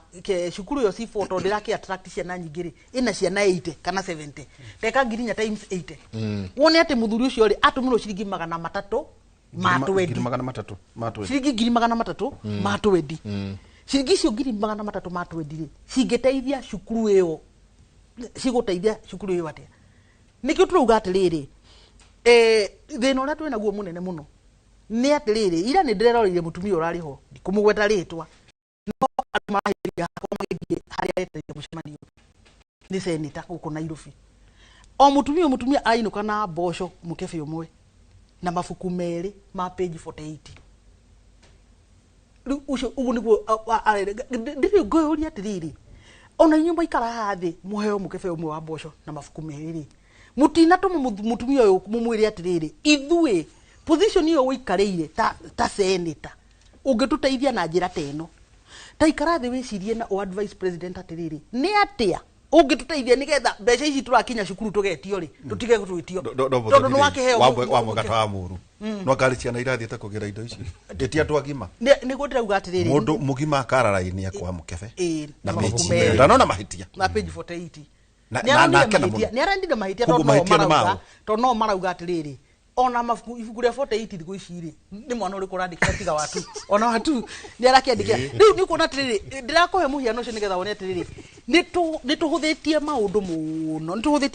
cukuru yo C4 to ndiraki attract ciana nyingi ri ina ciana 80 kana 70 teka ngiri 4 times 80 wone ati muthuri ucio ri atumirwo ciringi magana 3 matwendi ciringi ngiri magana 3 matwendi ciringi icio ngiri magana 3 matwendi ri cingeteithia cukuru iyo ciguteithia cukuru iyo atia nikio turuga atiriri thina uria twina guo munene muno ni atiriri ira ni ndirerorire mutumia urari ho kumugweta ritwa no atmahiria komagithie haria eteire mucemanio ni senita guku Nairobi o mutumia ainuka na mboco mukebe umwe na mafuku meri ma page 48 ucio ugu niguo ndirio ngoyuri atiriri ona nyumba ikara hathi muheo mukebe umwe wa mboco na mafuku meri mutina to mutumia uyu mumwire atiriri ithue position iyo wikareire ta senator ungituteithia na njira teno ta ikarathi wicirie na o advice president atiriri ni atia ungituteithia nigetha mbeca ici turakinya cukuru tugetio ri tutige gutwitio tondu no wakiheo wa mugata wa muru no ngari ciana irathiete kugira indo ici ndetia twagima ni gutirauga atiriri mundu mugima kararaini akwa mukebe na page na mahitia na page 48 ni arandire mahitia tondu no marauga atiriri ona mafuku ifuku ria 48 thiku ici ri ni mwana uri kurandika tiga watu ona watu ni arakiandikia riu ni kuona atiriri ndirakohe muhiano ucio nigetha wone atiriri ni tuhuthitie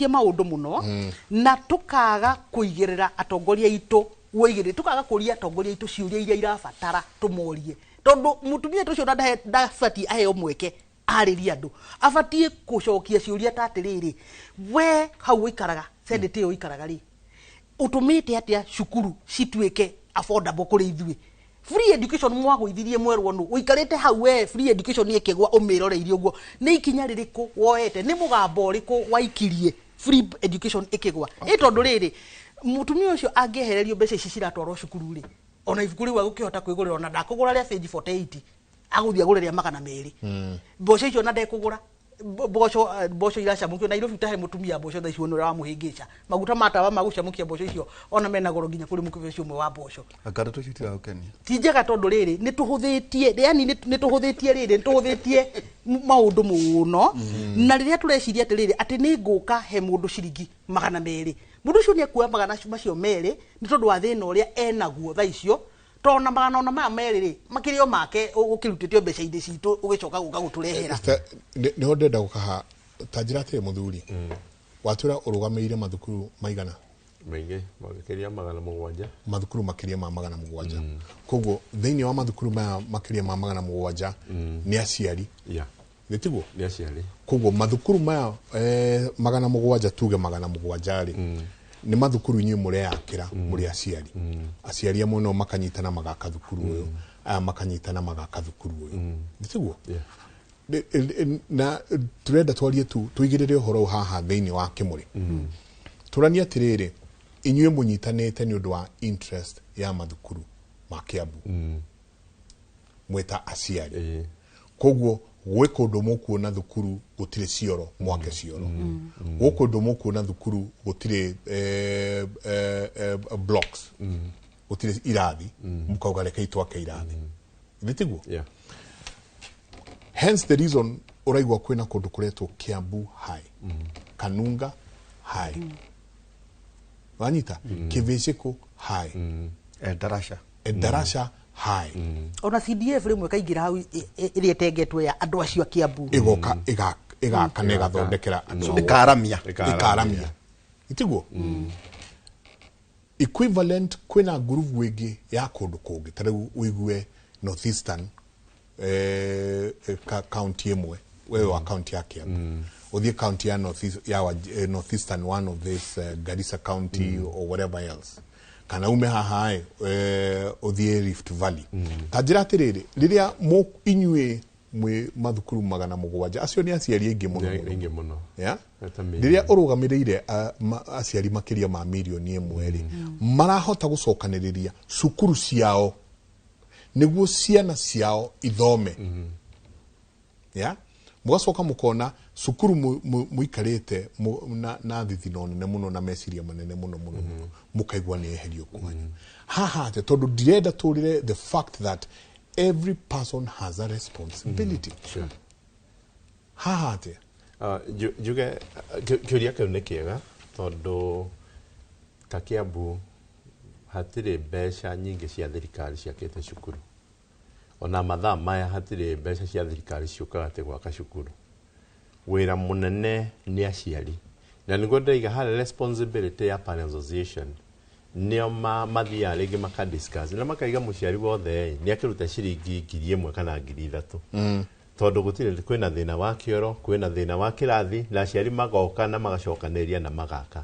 maundu muno na tukaga kuigirira atongoria itu woigire tukaga kuria atongoria itu ciuria iria irabatara tumorie tondu mutumia tucio ndafati aheo mweke ariria andu afatie kucokia ciuria ta atiriri we hau ikaraga senate yo ikaraga ri utumite atia cukuru cituike affordable kuri ithui free education mwagwithirie mwerwo nu uikarite hau we free education ikigwa umiroreirie uguo ni ikinya ririko woete ni mugambo riku waikirie free education ikigwa tondu riri mutumia ucio angehererio mbeca ici ciratwarwo cukuru ri ona ibuku riu agukihota kwigurira ona ndakugura ria page 48 aguthia gureria magana meri mboco icio na ndekugura boco iracamukio Nairobi tahe mutumia boco tha icio nura wa muhingica maguta matawa magucamukia boco icio ona mena goro nginya kuri mukebe cio mwe wa boco akara tucitira ukeni tijega tondu riri ni tuhuthitie yani ni tuhuthitie riri ni tuhuthitie maundu muno na riria tureciria atiriri ati ni nguka he mundu ciringi magana meri mundu ucio ni akuwa magana macio meri ni tondu wa thina uria enaguo tha icio tona magana ona maya meriri makirio make ukirutitio mbeca indi citu ugicoka guka guturehera ni ho ndenda gukaha tajirate muthuri watura urugameire mathukuru maigana maingi makiria magana mugwanja mathukuru makiria ma magana mugwanja koguo thiini wa mathukuru maya makiria ma magana mugwanja ni aciari gitiguo ni aciari koguo mathukuru maya magana mugwanja tuge magana mugwanja ri ni mathukuru inyu mureakira muri aciari aciari amwe no makanyitana magaka thukuru uyu aya makanyitana magaka thukuru uyu gitiguo na turenda twarie tu tuigirire horo haha thiini wa Kimuri turania tiriri inyue munyitanite ni undu wa interest ya mathukuru ma Kiambu mweta aciari koguo gwikundu mukuona thukuru gutire cioro mwake cioro gukundu mukuona thukuru gutire blocks gutire irathi mukauga reke itwake irathi nditiguo hence the reason uraigwa kwina kundu kuretwo Kiambu High Kanunga High wanyita Kivishiko High Darasha High ona CDF rimwe kaingira hau iri etengetwe ya andu acio Kiambu igoka kanega thondekera ikaramia itiguo equivalent kwina groove wingi ya kundu kungi tariu wigue northeastern county imwe wewe wa county ya Kiambu uthie county ya northeastern one of this Garissa county or whatever else kana ume haha uthie Rift Valley tajira atiriri riria mo inyue mwe mathukuru magana mugwanja acio ni aciari ingi muno ya riria urugamirire aciari makiria ma milioni imwe ri marahota gucokaniriria cukuru ciao niguo ciana ciao ithome ya mugacoka mukona cukuru muikarite na thithino nene muno na meciria manene muno mukaigwa ni eherio kwanyu haha te tondu direnda turire the fact that every person has a responsibility haha te juge kiuria kiu ni kiega tondu ta Kiambu hatire mbeca nyingi cia thirikari ciakite cukuru ona mathaa maya hatire mbeca cia thirikari ciukaga te gwaka cukuru wira munene ni aciari na niguo ndaiga hari responsibility ya parents association nio mathia rigi makadiscuss na makaiga muciari wothe ni akiruta ciringi 1,000 kana 3,000 tondu gutire kwina thina wa kioro kwina thina wa kirathi na aciari magoka na magacokaneria na magaka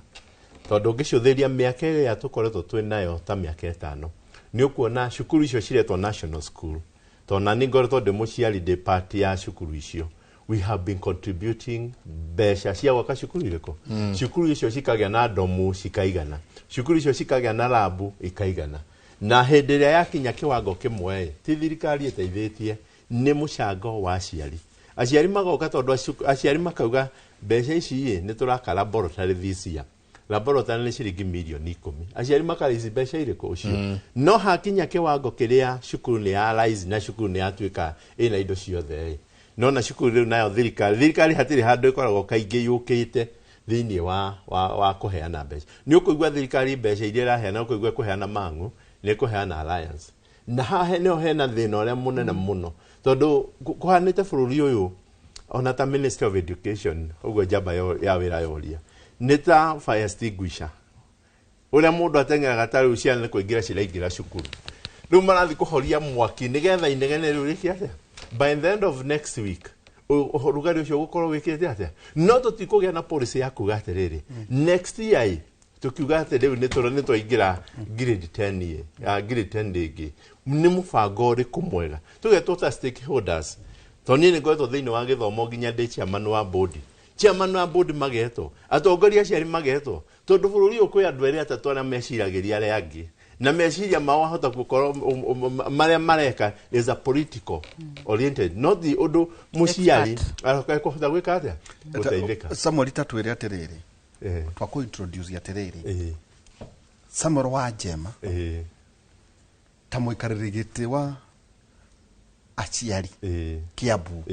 tondu ngicuthiria miaka ya tukoretwo twinayo ta miaka 5 ni ukuona cukuru icio ciretwo national school tona ningoretwo ndi muciari de party ya cukuru icio we have been contributing besha cia gwaka cukuru iriko cukuru icio cikagia na domu cikaigana cukuru icio cikagia na labu ikaigana na hindi ria yakinya kiwango kimwe ti thirikari iteithitie ni mucango wa aciari magoka tondu aciari makauga besha ici ni turaka laboratory this year laboratory ni ciringi milioni 10 aciari makarici besha iriko ucio no hakinya kiwango kiria cukuru ni ya rise na cukuru ni yatuika ina indo ciothe no na cukuru riu nayo thirikari hatiri handu ikoragwo kaingi yukite thiini wa kuheana mbeca ni ukuigwa thirikari mbeca iria iraheana ukuigwa kuheana mangu ni kuheana alliance na hahe ni ohena thina uria munene muno tondu kuhanite bururi uyu ona ta Ministry of Education ugo jamba ya wira yoria nita fire extinguisher uria mundu atengeraga tari uciana kuingira ciraingira cukuru riu marathi kuhoria mwaki nigetha inegene riu rikiate by the end of next week rugari ucio gukorwo wikite atia no tutikugia na policy ya kuga atiriri next year tukiuga atiriu ni twaingira grade 10 grade 10 rigi ni mubango ri kumwega tugetwo ta stakeholders toni ni ngoetwo thiini wa githomo nginya ndi chairman wa board magetwo atongoria ciari magetwo tondu bururi ukwi andu eri atatu aria meciragiria aria angi na meciria mao hota gukorwo maria mareka is a political oriented not the undu muciari akuhota gwika atia guteithika Samuel tatwire atiriri twa ku introduce atiriri Samuel wa Jema ta muikaririgite wa aciari Kiambu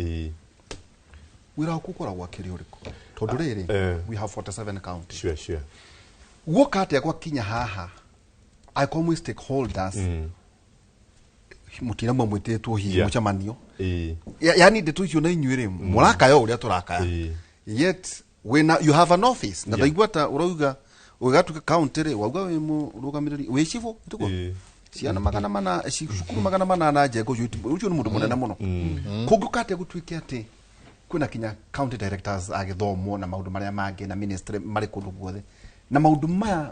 wira kukoragwa kiri uriku tondu riri we have 47 counties sure gukate kwa kinya haha I come with stakeholders mutina mwititwo hi muchamanio yani ndetu icio na inyuire muraka yo uria turakaya yet when you have an office na ndaigwata urauga ugatuka county ri wauga we murugamiriri we chifu tuko ciana magana mana cukuru magana mana na jego ucio ni mundu munene muno kugukate gutwike ati kuna kinya county directors agithomo na maundu maria mangi na ministry mari kundu guothe na maundu maya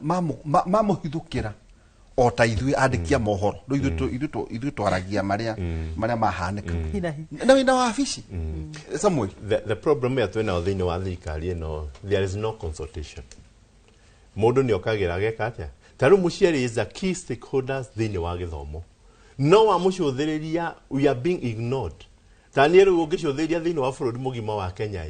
mamuhithukira o ta ithuĩ andĩkia mohoro ithuĩ twaragia marĩa mahanĩka na wĩna wabici Samuel. The problem ya twĩna thĩinĩ wa thirikari ĩno, there is no consultation. Mũndũ nĩ okagira geka atĩa. Tarĩu mũciari is a key stakeholders thĩinĩ wa gĩthomo. No wa mũcũthĩrĩria, we are being ignored. Tani rĩu ũngĩcũthĩrĩria thĩinĩ wa bũrũri mũgima wa Kenya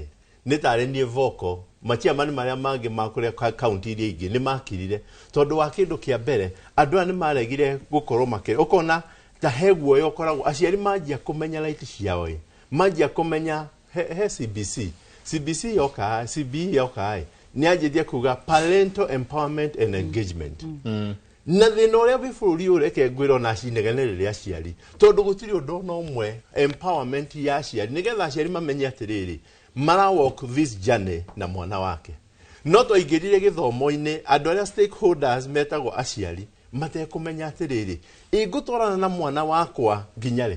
nĩ tarĩ niĩ voko maciamani marĩa mangĩ makũrĩa kaunti iria ingĩ nĩ makirire tondũ wa kĩndũ kĩa mbere andũ aya nĩ maregire gũkorwo makĩrĩ ũkona ta heguo yokoragwo aciari manjia kũmenya right ciao manjia kũmenya he CBC yoka CBE yoka nĩ anjĩtie kuga parental empowerment and engagement na thĩna ũrĩa wĩ bũrũri ũreke ngwĩrwo na cinegene rĩrĩa aciari tondũ gũtirĩ ũndũ no ũmwe empowerment ya aciari nĩgetha aciari mamenye atĩrĩrĩ mara walk this journey na mwana wake no twaingĩrire gĩthomo-inĩ andũ arĩa stakeholders metagwo aciari matekũmenya atĩrĩrĩ ngũtwarana na mwana wakwa nginya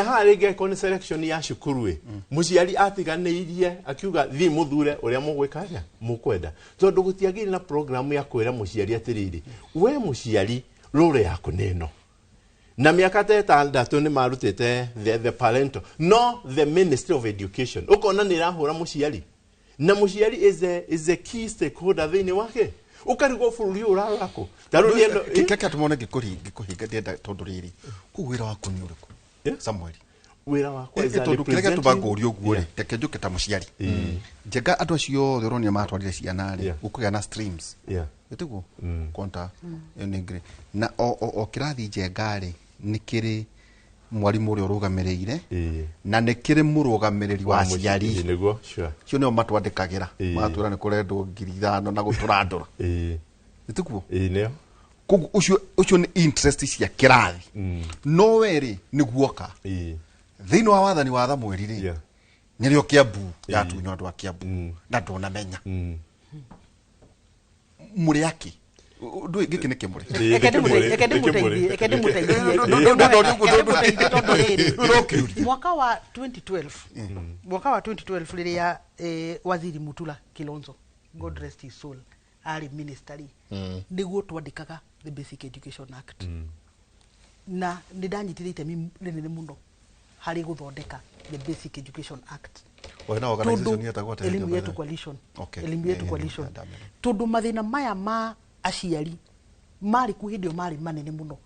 harĩ ngeko nĩ selection ya cukuru mũciari atiganĩirie akiuga thiĩ mũthure ũrĩa mũgwĩka atĩa mũkwenda tondũ gũtiagĩrĩ na program ya kwĩra mũciari atĩrĩrĩ we mũciari rũre yaku nĩno na miaka 6 nĩ marutĩte the parental no the Ministry of Education ukona nĩ rahũra mũciari na mũciari is a key stakeholder thĩinĩ wake ukarigwo bũrũri ũrarora kũ tarũni ĩno keke tumone gĩkũhinga ndĩenda tondũ rĩrĩ kũ wĩra waku nĩ ũrĩkũ Samuel wĩra wakwa tondũ kĩrĩa tũbangũria ũguo rĩ reke njũke ta mũciari njenga andũ acio othe ũronia matwarire ciana rĩ gũkũgĩa na streams ĩtiguo konta nĩngre na o kĩrathi njenga rĩ nĩ kĩrĩ mwarimũ ũrĩa ũrũgamĩrĩire na nĩ kĩrĩ mũrũgamĩrĩri wa aciari nĩguo cio nĩo matwandĩkagĩra matwĩra nĩ kũrendwo 5,000 na gũtũrandũra ĩtiguo nĩo ucio nĩ interest cia kĩrathi no werĩ nĩ guoka thĩinĩ wa wathani wa Thamweri rĩ nĩrĩo Kiambu yatunywo andũ a Kiambu na ndũnamenya mũrĩ aki ndũ gĩkĩ nĩ kĩmũrĩ mwaka wa 2012 rĩrĩa waziri Mutula Kilonzo, God rest his soul, ari ministry nĩguo twandĩkaga the Basic Education Act na nĩ ndanyitire itemi rĩnene mũno harĩ gũthondeka the Basic Education Act. Elimu yetu coalition tondũ mathĩna maya ma aciari mari kuhindio mari manene muno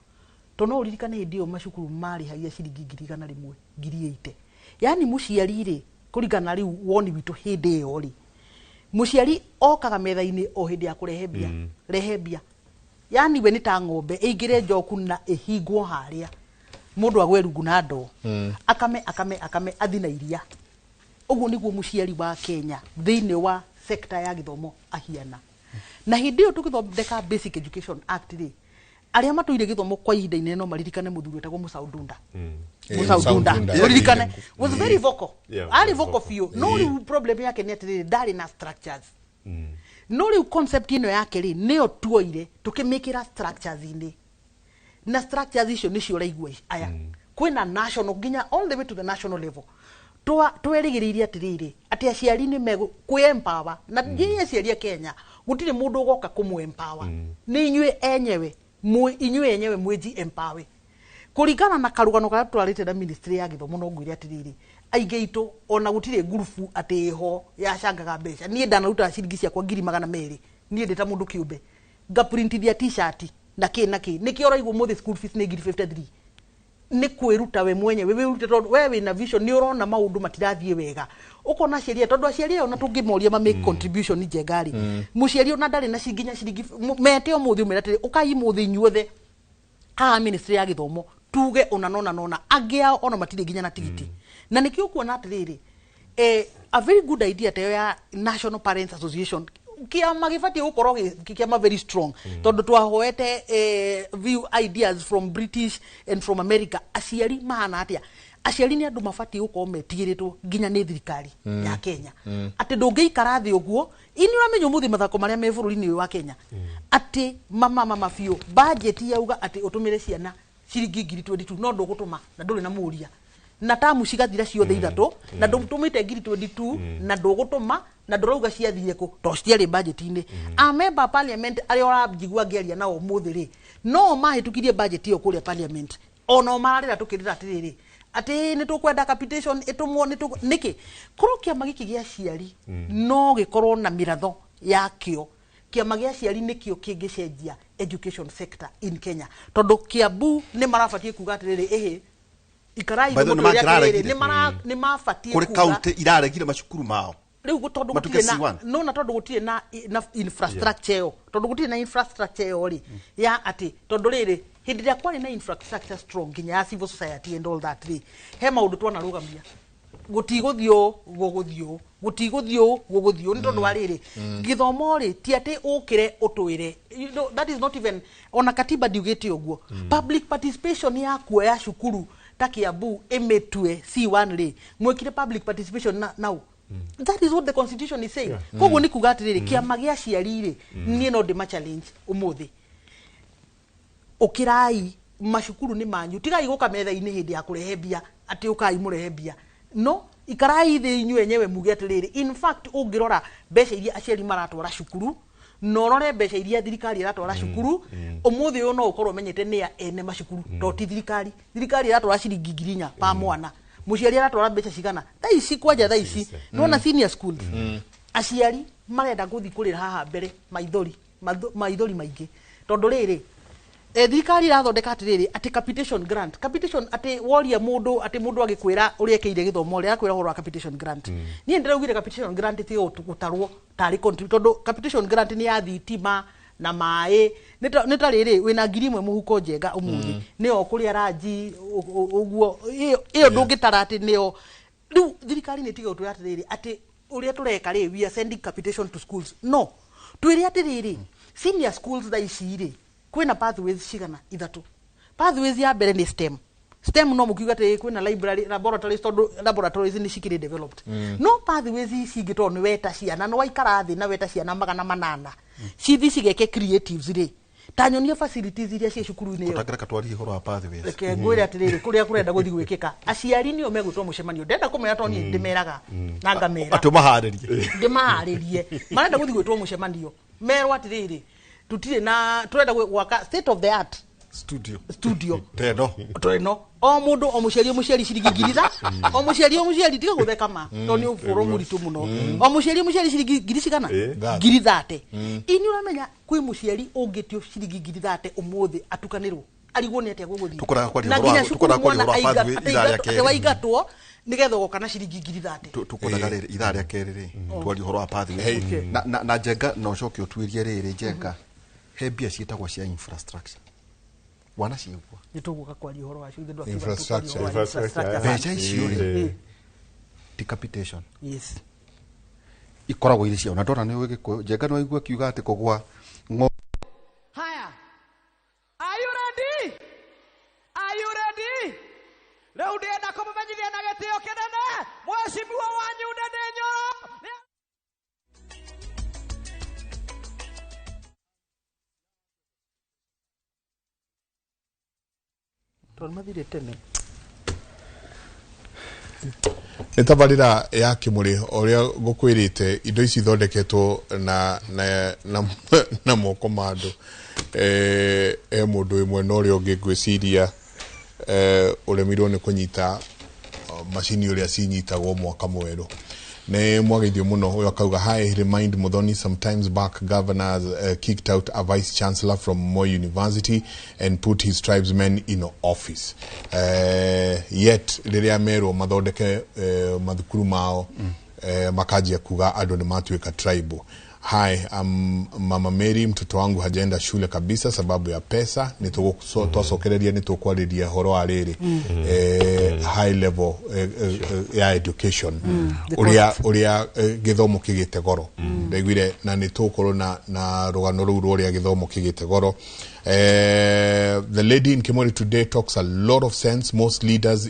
tono uririkane hindio macukuru mari hagia ciringi 1,180 yani muciari ri kurigana riu woni witu hindi yo ri muciari okaga metha-ini o hindi ya kurehebia rehebia yani we ni ta ng'ombe igire njoku na ihingwo haria mundu agwe rungu na ndo akame athina iria uguo niguo muciari wa Kenya thiini wa sector ya githomo ahiana na hindi yo tukithondeka Basic Education Act ri aria matuire githomo kwa ihinda inene no maririkane muthuri wetagwo Musaudunda uririkane was very vocal ari vocal few no problem yake ni atiri ndari na structures no riu concept ino yake ri nio tuoire tukimikira structures ine na structures icio nicio raigua aya kwina national ginya all the way to the national level twerigiriria atiriri ati aciari ni mego empower na ndiye aciari ya Kenya gutire mundu ugoka kumu empower ni inywe enyewe inywe enyewe mweji empower kurigana na karugano karia twarite na ministry ya githomo no ngwire atiriri aige itu ona gutire gurufu ati ho ya shangaga mbeca nie ndanaruta ciringi ciakwa 200 nie ndita mundu kiumbe ngaprintithia t-shirt na ki nikio raigwo muthi school fees ni 53 ni kwiruta we mwenyewe we urute tondu we na vision ni urona maundu matirathie wega ukona ciaria tondu aciaria ona tungimoria ma make contribution njengari muciari ona ndari na ciringi ciringi mete o muthi umira tiri ukai muthi inyuothe ministry ya githomo tuge ona nona agia ona matire ginya na tigiti na nikio kuona atiriri a very good idea tayo ya National Parents Association kia magifati ukorwo kia very strong tondu twahoete view ideas from British and from America aciari mahana atia aciari ni andu mafati ukorwo metigiritwo ginya ni thirikari ya Kenya ati ndungiikara thi uguo ini uramenyo muthi mathako maria me bururi-ini wa Kenya ati mama fiu budget yauga ati utumire ciana ciringi 22 no ndugutuma na nduri na muria na tamu cigathira ciothe ithatu na ndutumite ngiri 22 na ndugutuma na ndurauga ciathire ku to ciari budget-ini a member parliament aria urajigua ngeria nao muthiri no mahitukirie budget iyo kuria parliament ono mararira tukirira atiriri ati ni tukwenda capitation itumwo ni niki kurukia magiki gia ciari no gikorwo na miratho yakio kiama gia ciari nikio kingicenjia education sector in Kenya tondu Kiambu ni marafatie kuga atiriri ikarai ni mafatie kuga kuri county iraregire macukuru mao riu tondu gutire na no na tondu gutire na infrastructure yo tondu gutire na infrastructure yo ri ya ati tondu riri hindi ya kwari na infrastructure strong nginya ya civil society and all that ri he maundu twana rugamia gutiguthio ni tondu wa riri githomo ri ti ati ukire utwire that is not even ona katiba ndiugite uguo public participation ya kuoya cukuru ta Kiambu emetue C1 ri mwekire public participation now that is what the constitution is saying koguo ni kuga atiriri kiama gia ciari ri nie no ndima challenge umuthi ukirai macukuru ni manyu tigai guka metha-ini hindi ya kurehe bia ati ukai murehe bia no ikarai thi inyu enyewe muge atiriri in fact ungirora mbeca iria aciari maratwara cukuru no rore mbeca iria thirikari iratwara cukuru umuthi uyu no ukorwo menyete ni ya ene macukuru to ti thirikari iratwara ciringi 4,000 pa mwana muciari aratwara mbeca cigana thaici kwanja thaici nona senior schools aciari marenda guthi kurira haha mbere maithori maingi tondu riri thirikari irathondeka atiriri ati capitation grant ati woria mundu agikwira uriekeire githomo ria akwira horo capitation grant nie ndiraugire capitation grant ti gutarwo tari contribute tondu capitation grant ni ya thitima na mai nita riri wina ngiri imwe muhuko njega umuthi nio kuria raji uguo iyo ndungitara ati nio riu thirikari ni tiga utwe atiriri ati uria tureka ri we are sending capitation to schools no twiri atiriri senior schools tha ici ri kwina pathways cigana ithatu pathways ya mbere ni STEM no mukiuga ati kwina library laboratories ni cikiri developed no pathways cingitwo ni weta ciana no waikara thi na weta ciana 800 cithi cigeke creatives ri tanyonia facilities iria cia cukuru-ini yo tutagira katwari horo wa pathways reke ngwire atiriri kuria kurenda guthi gwikika aciari nio megutwo mucemanio ndenda kumenya toni ndimeraga na ngamera atumaharirie ndimaharirie marenda guthi gwitwo mucemanio merwo atiriri tutire na turenda gwaka state of the art studio teno o mundu o muciari ciringi ngiriza o muciari tiga gutheka ma to ni ufuro muritu muno o muciari ciringi ngiri cigana ngiri 30 ini uramenya kwi muciari ungitio ciringi ngiri 30 umuthi atukanirwo arigwo ni atia guguthi tukora kwari horo waigatwo nigetha gokana ciringi ngiri 30 tukonaga riri ithaa ria keriri twari horo wa pathway na jenga no coke utwirie riri jenga he mbia cietagwo cia infrastructure wana ciugwa nituguka kwari horo wa ciuthe ndwa infrastructure mbeca icio ri decapitation yes ikoragwo iri cia na ndona ni wigiko jenga no igua kiuga ati kugwa haya are you ready leo ndienda kumumenyithia na gitio kinene mheshimiwa wanyu Ndendenyo mathire tene nä tabarä ya kä må rä å rä a gå kwä rä te indo ici ithondeketwo na moko ma andå må ndå ä mwe na å rä a å ngä ngwä ciria å remirwo nä kå nyita macini å rä a cinyitagwo mwaka mwerå nä mwageithio må no å yå akauga hi remind Muthoni sometimes back governors kicked out a vice chancellor from Moi University and put his tribesmen in office yet riria merwo mathondeke mathukuru mao makanjia kuga andu ni matuika tribal. Hi, Mama Mary, mtoto wangu hajaenda shule kabisa sababu ya pesa. Twacokereria ni tukwariria horo wa riri high level ya education uria githomo kigite goro ndaiguire na ni tukorwo na rugano ruu ruria githomo kigite goro. The lady in Kimori today talks a lot of sense. Most leaders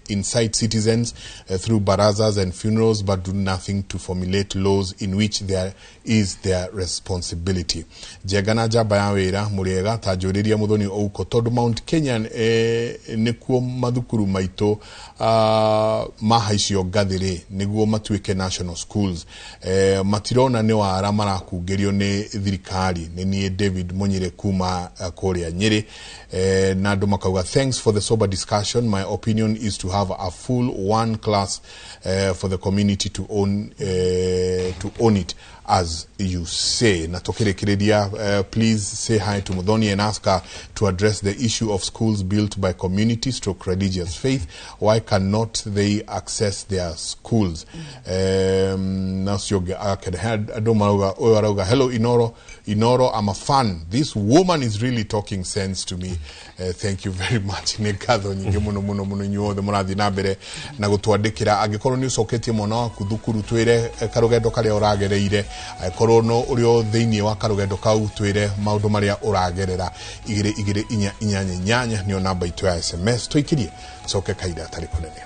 incite citizens through barazas and funerals but do nothing to formulate laws in which their is their responsibility. Jegana jaba ya wira muriega tajuriria muthoni ouko tondu Mount Kenya nikuo mathukuru maito mahaicio gathiri niguo matuike national schools. Matirona ni wara marakungerio ni thirikari ni David Munyire kuma Korea Nyeri. Na andu makauga thanks for the sober discussion. My opinion is to have a full one class for the community to own it as you say. Natokere Kiredia, please say hi to Muthoni and ask her to address the issue of schools built by community stroke religious faith. Why cannot they access their schools? Hello Inoro, I'm a fan. This woman is really talking sense to me. Thank you very much. Negatho nyingi muno nyuothe murathi na mbere na gutwandikira angikorwo ni ucoketie mwana waku thukuru twire karugendo karia uragereire akorwo no urio thiini wa karugendo kau twire maundu maria uragerera 2244 nio namba itu ya SMS twikirie coke kaida atari kunene.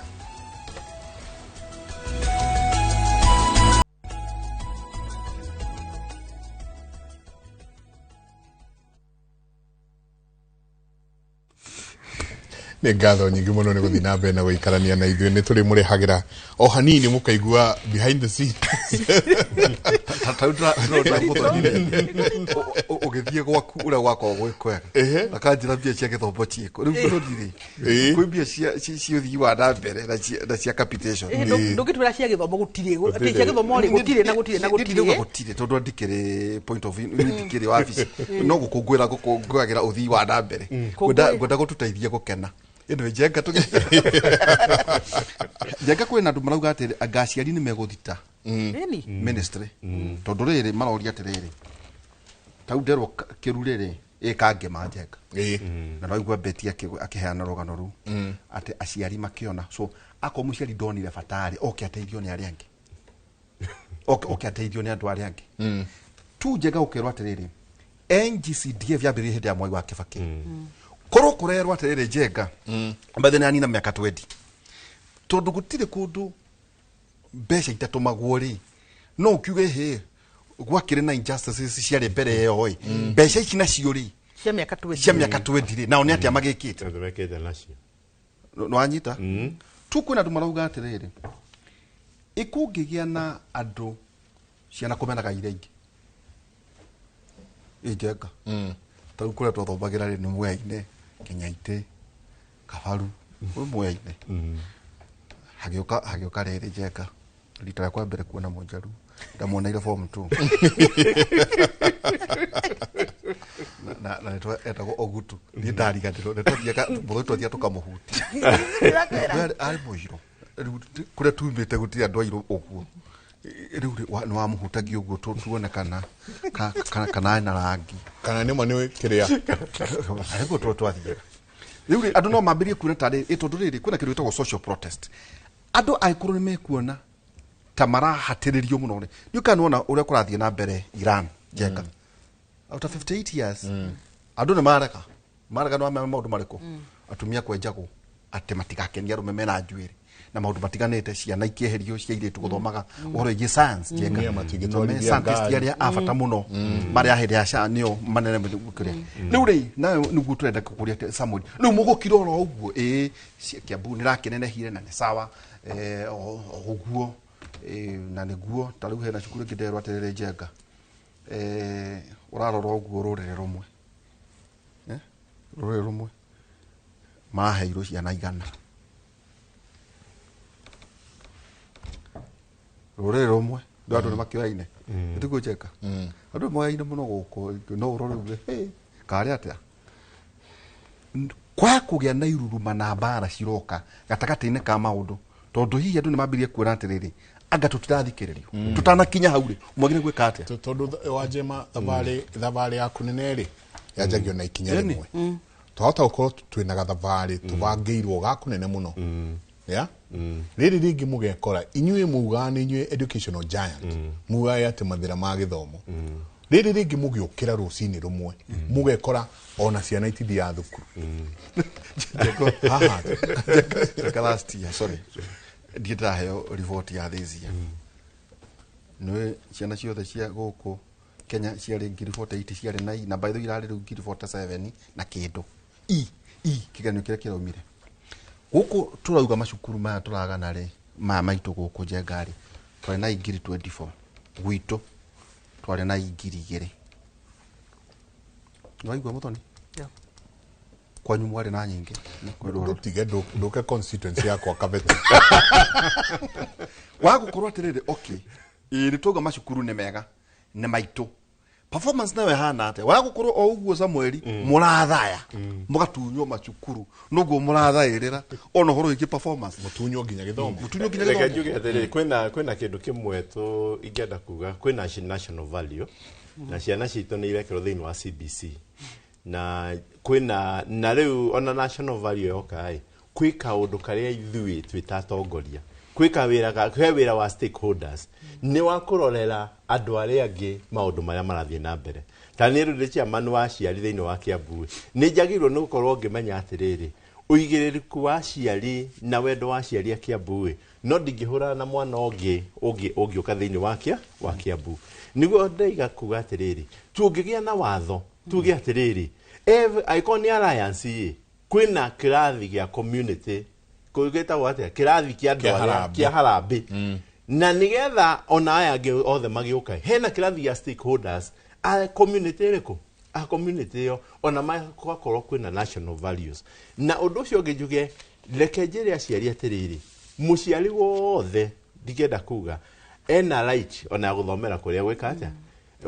Negatho nyingi muno ni guthi na mbere na guikarania na ithuĩ ni turi murihagira o hanini mukaigua behind the scenes ugithie gwaku ura gwako gwikwega akanjira mbia cia githombo ciiko riu kuriri kwi mbia cia uthii wa na mbere na cia capitation ndugitwira cia githombo gutire ati cia githomo ri gutire na gutire tondu ndikire point of view ndikire wabici no gukungwira gukungwagira uthii wa na mbere ngwenda gututaithia gukena ino jenga tu jenga kwina andu marauga ati agaciari ni meguthita ministry tondu riri maroria atiriri tau nderwo kiru riri ikange majenga na noigwa beti akiheana rugano ru ati aciari makiona so ako muciari ndonire fatari oke ateithio ni ari angi oke ateithio ni andu ari angi tu jenga ukirwa atiriri NGCDF vyambiri hindi ya Mwai wa Kibaki koro kurerwa atiriri jenga mbathene ani na miaka 20 tondu gutire kundu mbeca itatumagwo ri no ukiuge he gwakire na injustices ciare mbere yo mbeca ici nacio ri cia miaka 20 ri nao ni atia magikite no anyita tu kwina andu marauga atiriri ikungigia na andu ciana kumenaga irengi ijenga tau kure twathomagira ri ni Mwea-ine Kinyaite Kabaru Mwea-ine hagioka riri jenga rita kwa mbere kuona Munjaru ndamwona ile form 2 na neto etago ogutu ni ndariganiro neto thiaka mutho thia tukamuhuti ari mujiro kure tumbite gutira andu airu oguo riu no amuhutagio uguo tuone kana na rangi kana ni mane kiria ariko twathia riu andu no mambirie kuona tari itondu riri kuna kindu gitagwo social protest andu aikuru ni mekuona tamara hatiririo muno ni ukanona uria kurathie na mbere Iran jenga out of 58 years andu ni maraka no maundu mariko atumia kwenjago ate matigakenia rume mena njuiri na maundu matiganite ciana ikieherio cia iritu guthomaga uhoro igi science jenga no scientist yaria afata muno maria hede aca nio manene mukire riu ri na nugu turenda kukuria Samuel riu mugukiro ro uguo Kiambu ni rakenenehire na ni sawa oguo na niguo tariu hena cukuru ngiderwa atiriri jenga urarora uguo rurire rumwe maheirwo ciana igana rurire rumwe ndo andu makioyaine ndiko jenga andu moyaine muno guko no urore kari atia kwa kugia na iruruma na bara ciroka gatakati-ine ka maundu tondu hihi andu ni mambirie kuona atiriri anga tutirathikiririo tutanakinya hauri mwagire gwika atia tondu wajema thabari yaku neneri yajagio na ikinya rimwe twahota gukorwo twina gathabari tubangiirwo gakunene muno ya riri ringi mugekora inyue muga ni inyue educational giant muga ati mathira ma githomo riri ringi mugiukira rucini rumwe mugekora ona ciana itithia thukuru last year sorry ndita heo report ya this year nä ciana ciothe cia gå Kenya ciarä ngiri 48 ciarä na by the way irarä rä u ngiri 47 na kä ndå kä ganio kä rä a kä raumire gå kå tå rauga macukuru maya tå ragana rä maya maitå gå kå njengarä twarä na ingiri 24 gwitå twarä na ingiri 2 waigua må thoni kwanyu mwarä na nyingä ndutige nduke constituency yakwa Kabete wagå korwo atä rä rä okay nä twauga macukuru nä mega nä maitå performance nayo hana atä wagå korwo o uguo Samueli må rathaya må gatunywo macukuru noguo må rathaä rä ra ona horo ingä performance må tunywo nginya gä thomo reke njuge atä rä kwä kä ndå kä mwe ingenda kuga kwä national value na ciana citå nä irekerwo thä inä wa CBC na kwina na riu ona national value yoka kwä kaundu karia ithui twitatongoria kwä wira wa stakeholders ni wa kurorera andu aria angi maundu maria marathie na mbere ta ni riu cia manu wa ciari thiini wa Kiambu ni njagirwo ni gukorwo ngimenya atiriri uigiririku wa ciari na wendo wa ciari a Kiambu no ndingihura na mwana ungi uka thiini wa Kiambu niguo ndaiga kuga atiriri tungigia na watho tuge atiriri icon alliance kwina kirathi gya community kugeta wate kirathi kia ndwara kia harambe na nigetha ona aya angi othe magiuka hena kirathi gya stakeholders a community riko a community yo ona makorwo kwina national values na undu ucio ngijuge reke njire aciari atiriri muciari wothe ndigenda kuga ena right ona guthomera kuria gwika atia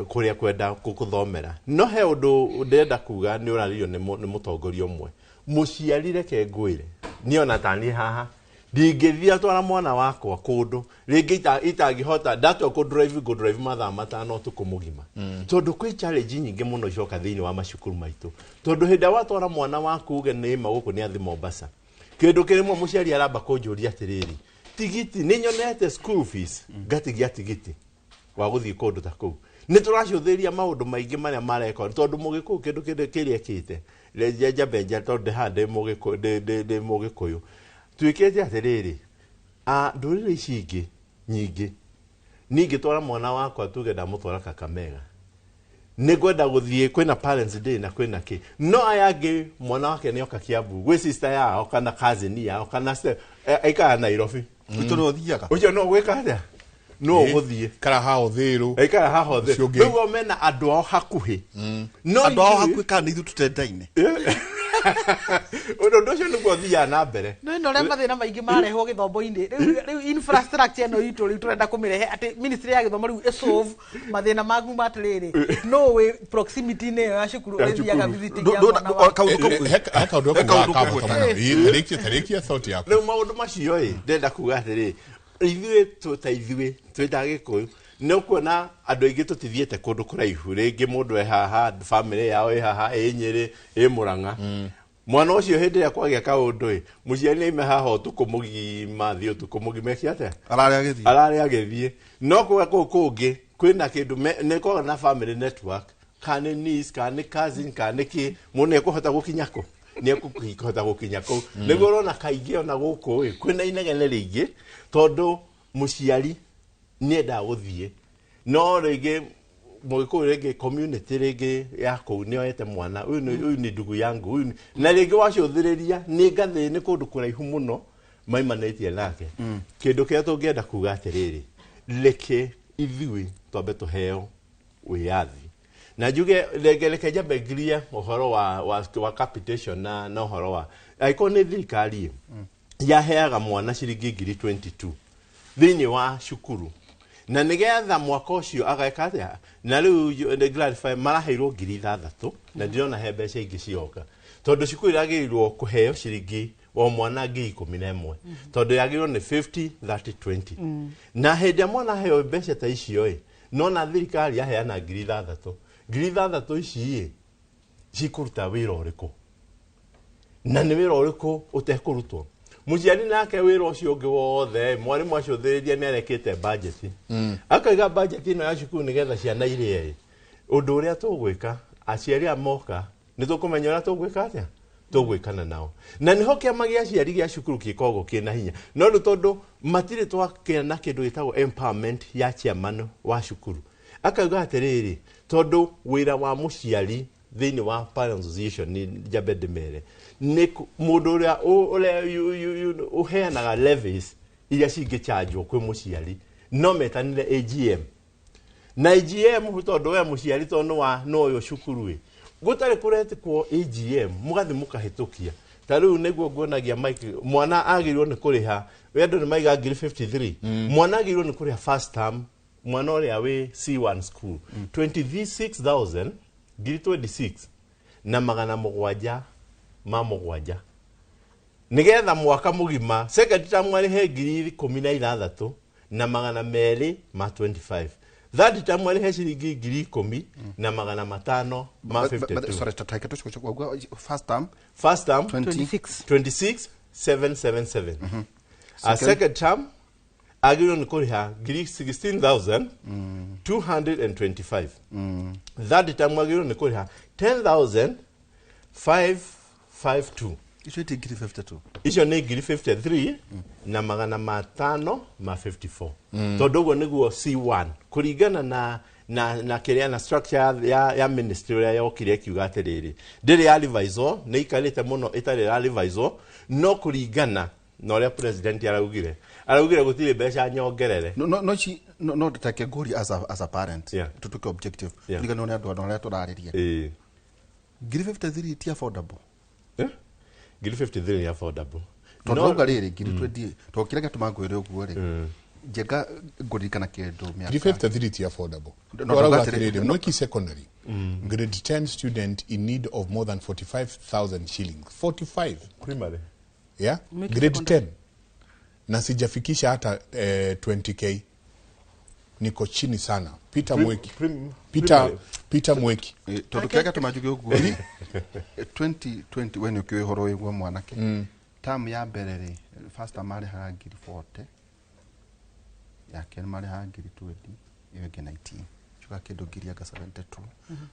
kuria kwenda kukuthomera no he undu ndenda kuga ni uraririo ni mutongoria umwe muciari reke ngwire ni ona tani haha ndingithia twara mwana wakwa kundu ringi itangihota ndato ku drive mathaa matano tukumugima tondu kwi challenge nyingi muno coka thiini wa macukuru maitu tondu hinda watwara mwana waku uge ni maguku ni athi Mombasa kindu kirimwe muciari aramba kunjuria atiriri tigiti ni nyonete school fees ngatigia tigiti wa guthii kundu ta kuu ni turacuthiria maundu maingi maria mareka tondu mugiku kindu kiria kite leja benja tondu hande mugiku de mugikuyu twikete atiriri ndurire ici ingi nyingi ningi twara mwana wakwa tuge ndamutwara Kakamega ni gwenda guthie kwina parents day na kwina ki no ayage mwana wake ni oka Kiambu gwe sister yao kana cousin yao kana aika Nairobi toro thiaga ucio no gwika atia no guthie kara hao thiru kara hao thiru nigo mena andu ao hakuhi no andu ao hakuhi kana ithu tutendaine undo ndocio niguo thia na mbere no re mathina maingi marehwo githomo-ini riu infrastructure no itu riu turenda kumirehe ati ministry ya githomo riu solve mathina magu matiriri no we proximity ne ya cukuru ethiaga visiting ya mwana wa kaundu tarikia thought yako riu maundu macio ndenda kuga atiri ithuĩ twĩta Gĩkũyũ no kuona andu aingi tutithiete kundu kuraihu ringi mundu haha family yao haha Nyeri Murang'a mwana ucio hindi ya kwagia kaundu muciari ni haha tukumugima thio tukumugima kiate arari agithie no kwa kungi kwina kindu ne kwa na family network kane niece kane cousin kane ki mune kuhota gukinyako ni kuhota gukinyako niguo rona kaingi ona guku kwina inegene ringi tondu muciari nienda guthie no ringi mugiku ringi community ringi yako ni oyete mwana uyu ni ndugu yangu uyu na ringi wacuthiriria ni ngathi ni kundu kuraihu muno maimanetie nake kindu kia tungienda kuga atiriri leke ithui twambe tuheo wiyathi na njuge reke njambe ngirie uhoro wa capitation na uhoro wa aiko ni thirikari yaheaga mwana ciringi 22 thiini wa cukuru na nigetha mwaka ucio ageka atia na riu the clarify maraheirwo 6,000 na ndirona he mbeca ingi cioka tondu cukuru iragirirwo kuheo ciringi o mwana 11 tondu yagirirwo ni 50 30 20 na hindi mwana heo mbeca ta icio no na thirikari yaheana 6,000 ici cikuruta wira uriku na ni wira uriku utekurutwo muciari nake wira ucio ungi wothe mwarimu acuthiriria ni arekete budget akaiga budget ino ya cukuru nigetha ciana irie undu uria tugwika aciari amoka ni tukumenya uria tugwika atia tugwikana nao na niho kiama gia ciari gia cukuru gikogo kina hinya no ru tondu matire twakena kindu gitagwo empowerment ya chairman wa cukuru akauga atiriri tondu wira wa muciari thini wa parents association ni Jabed Mere ni mundu uria uheanaga levies iria cingichanjwo kwi muciari no metanire AGM na AGM tondu we muciari tondu wa no uyu cukuru gutari kuretikwo AGM mugathi mukahitukia tariu niguo nguonagia Mike mwana agirwo ni kuriha wendo ni maiga 53 mwana agirwo ni kuriha first term mwana uria we C1 school 26,000 ngiri 26 na magana mugwanja ma mugwanja nigetha mwaka mugima second term ari he ngiri 16 na magana meri ma 25 that time ari he ciringi ngiri 10 na magana matano ma 52 sorry tatake tuchukua first term 26,777 a second term agiro ni kuriha ngiri 16,225 that time agiro ni kuriha 10,552 icio ti ngiri 52 icio ni ngiri 53 na magana matano ma 54 tondu guo niguo C1 kuringana na kiria na structure ya ministry ya yokire kiuga atiriri ndiri ya revisor ni ikarite muno itari ya revisor no kuringana na uria president araugire gutire mbeca nyongerere no take nguri as a parent tutuke objective kuringana na andu aria turariria ngiri 53 ti affordable ngiri 53 ni affordable tondu riri ngiri 20 to kirega tumangwire uguo ri njega ngurikana kindu miaka 53 ti affordable Mweki secondary grade 10 student in need of more than 45,000 shillings 45 primary grade 10 na sijafikisha hata 20k niko chini sana Peter Mweki Peter Mweki tondu kirega tumajuge uguo 2020 when ukiwe horo wigwo mwanake term ya mbere ri first term ari harangiri 40 yake mari hangiri 20 iyo ke 19 chuka kindu ngiri aka 72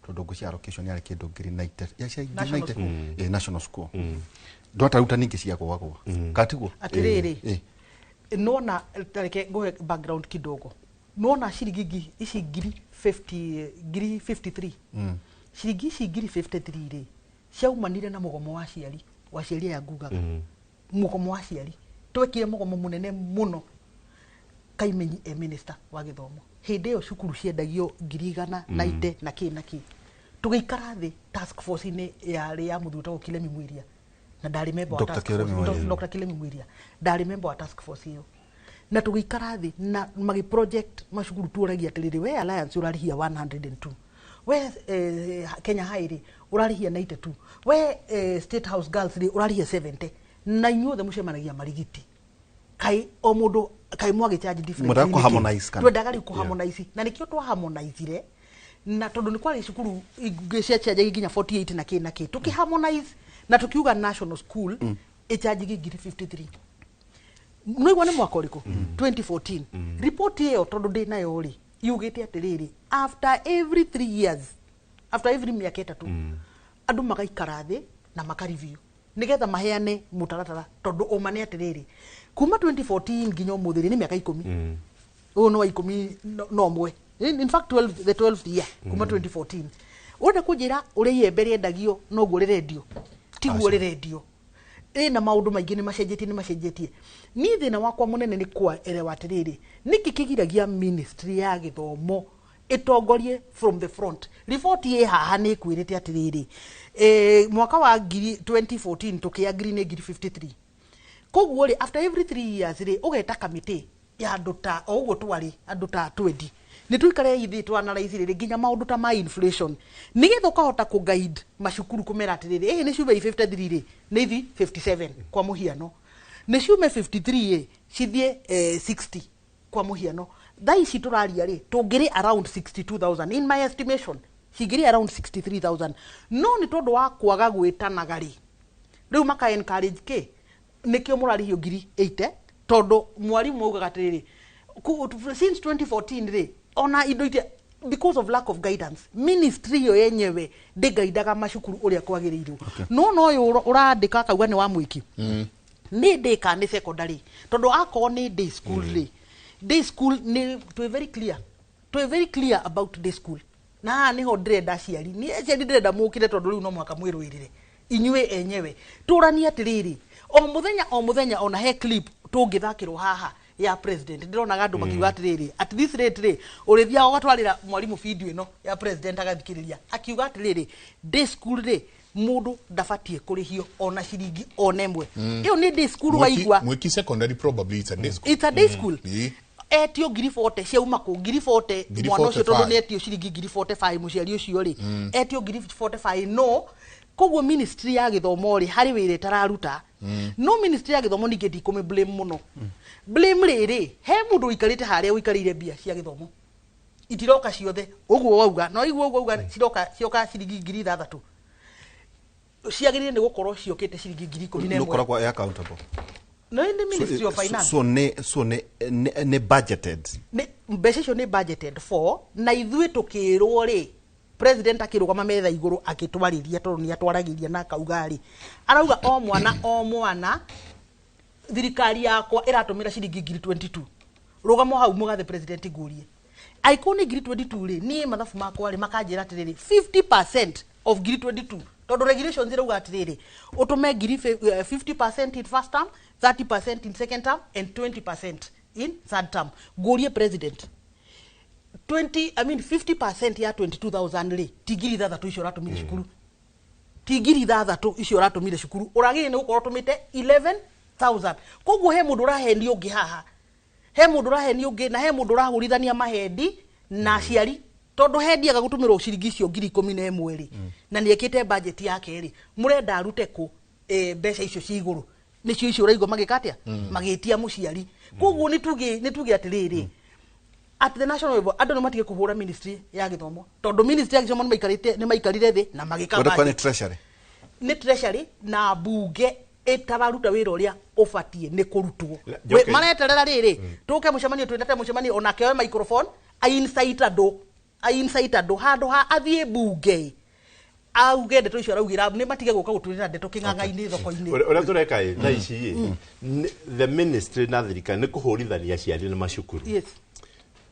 tondu ngucia allocation yari kindu ngiri 90 ya cia 90 national school ndota ruta ningi cia gwagwa katiguo atiriri nona tareke go background kidogo nona shiringi ici ngiri 53 shiringi ici ngiri 53 ri ciaumanire na mugomo wa ciari ya ngugaga mugomo wa ciari twekire mugomo munene muno Kaimenyi minister wa githomo hindi yo cukuru ciendagio ngiri 190 na ki tugiikara thi task force ni ya muthuta Kilemi Mwiria na ndari member wa task force Dr. Kilemi Mwiria ndari member wa task force hiyo na tugiikara thi na magi project macukuru tuoragia atiriri we Alliance urarihia 102 we Kenya High ri urarihia 92 we State House Girls ri urarihia 70 na inyuothe mucemanagia marigiti kai o mundu kai mwage charge different muda ko harmonize kana twendagari ko harmonize na nikio twa harmonize na tondu ni kwari cukuru igecia charge ginya 48 na ki tuki harmonize na tukiuga national school charge gigiri 53 mwigwa ni mwaka uriko 2014 report hiyo tondu ndi nayo ri yugite atiriri after every 3 years after every miaka itatu andu magaikara thi na makareview nigetha maheane mutaratara tondu umane atiriri kuma 2014 nginya umuthiri ni miaka 10 no wa 10 no mwe in fact 12 the 12th year kuma 2014 wona kujira uri yembere endagio no gure radio tiguo ri radio na maundu maingi ni macenjetie ni thina wakwa munene ni kwa elewa atiriri niki kigiragia ministry ya githomo itongorie from the front report ye haha ni kwirite atiriri mwaka wa 2014 tukiagree ni 53 koguo ri after every 3 years ri ugeta committee ya nduta oguo twari anduta 20 ni tuikare ithi twanalyze ri ginya maundu ta ma inflation nigetha ukahota ku guide macukuru kumera atiriri ni ciume 53 ri ni ithi 57 kwa muhiano ni ciume 53 cithie 60 kwa muhiano thai ci turaria ri tungiri around 62,000 in my estimation cigiri around 63,000 no ni tondu wa kwaga gwitanaga ri riu maka encourage ke nikio murarihio ngiri 80 tondu mwarimu augaga atiriri since 2014 ri ona indo ite because of lack of guidance ministry yo yenyewe ndegaidaga macukuru uria kwagiriirwo no yo urandika kauga ni wa mwiki ni ndika ni secondary tondu akoo ni day school day school ni to very clear about day school na niho ndrenda ciari ni ciari ndrenda mukire tondu riu no mwaka mwirwirire inywe enyewe turania atiriri o muthenya ona he clip tungithakirwo haha ya president ndirona gandu makiuga atiriri at this rate urithia ogatwarira mwalimu video ino ya president agathikiriria akiuga atiriri day school mundu ndabatie kurihio ona ciringi onemwe iyo ni day school waigwa mwiki secondary probably it's a day school etio ngiri 40 ciauma ku ngiri 40 mwana ucio tondu ni etio ciringi ngiri 45 muciari ucio ri etio ngiri 45 no koguo ministry ya githomo ri hari wire tararuta no ministry ya githomo ninge ndikume blame muno blame riri he mundu ikarite haria uikarire bia cia githomo itiroka ciothe uguo wauga no iguo wauga cioka ciringi ngiri 6 ciagirire ni gukorwo ciokite ciringi ngiri 10 no koragwo accountable no in the Ministry of Finance so ne budgeted ne mbeca ne budgeted for na ithuĩ tukirwo ri president akirugama metha iguru akitwariria tondu ni atwaragiria na kaugari arauga o mwana thirikari yakwa iratumira ciringi ngiri 22 rugamo hau mugathe president ngurie aikoni ngiri 22 ri ni mathabu makwa ri makanjira atiriri 50% of ngiri 22 tondu regulations irauga atiriri utume ngiri 50% in first term 30% in second term and 20% in third term ngurie president 50% ya 22,000 ri tigiri 3 icio ratumire cukuru tigiri 3 icio ratumire cukuru uragire ni gukorwo tumite 11,000 koguo he mundu raheni ungi haha he mundu raheni ungi na he mundu rahurithania mahendi na ciari tondu hendi agagutumirwo ciringi icio ngiri 11 ri na niekite budget yake ri murenda arute ku mbeca icio ci iguru nicio icio raigwa magikatia magitia muciari koguo ni tuge atiriri at the national level andu nimatige kuhura ministry ya githomo tondu ministry ya githomo ni maikarire thi na magikaba ni treasury na bunge etararuta wira uria ufatie ni kurutwo mareterera riri tuke mucemanio twendete mucemanio ona kewe microphone ainside ado handu ha athie bunge auge ndeto icio araugira ni matige guka guturira ndeto king'ang'a-ini thoko-ini ora tureka tha ici the ministry na thirikari ni kuhurithania ciari na macukuru yes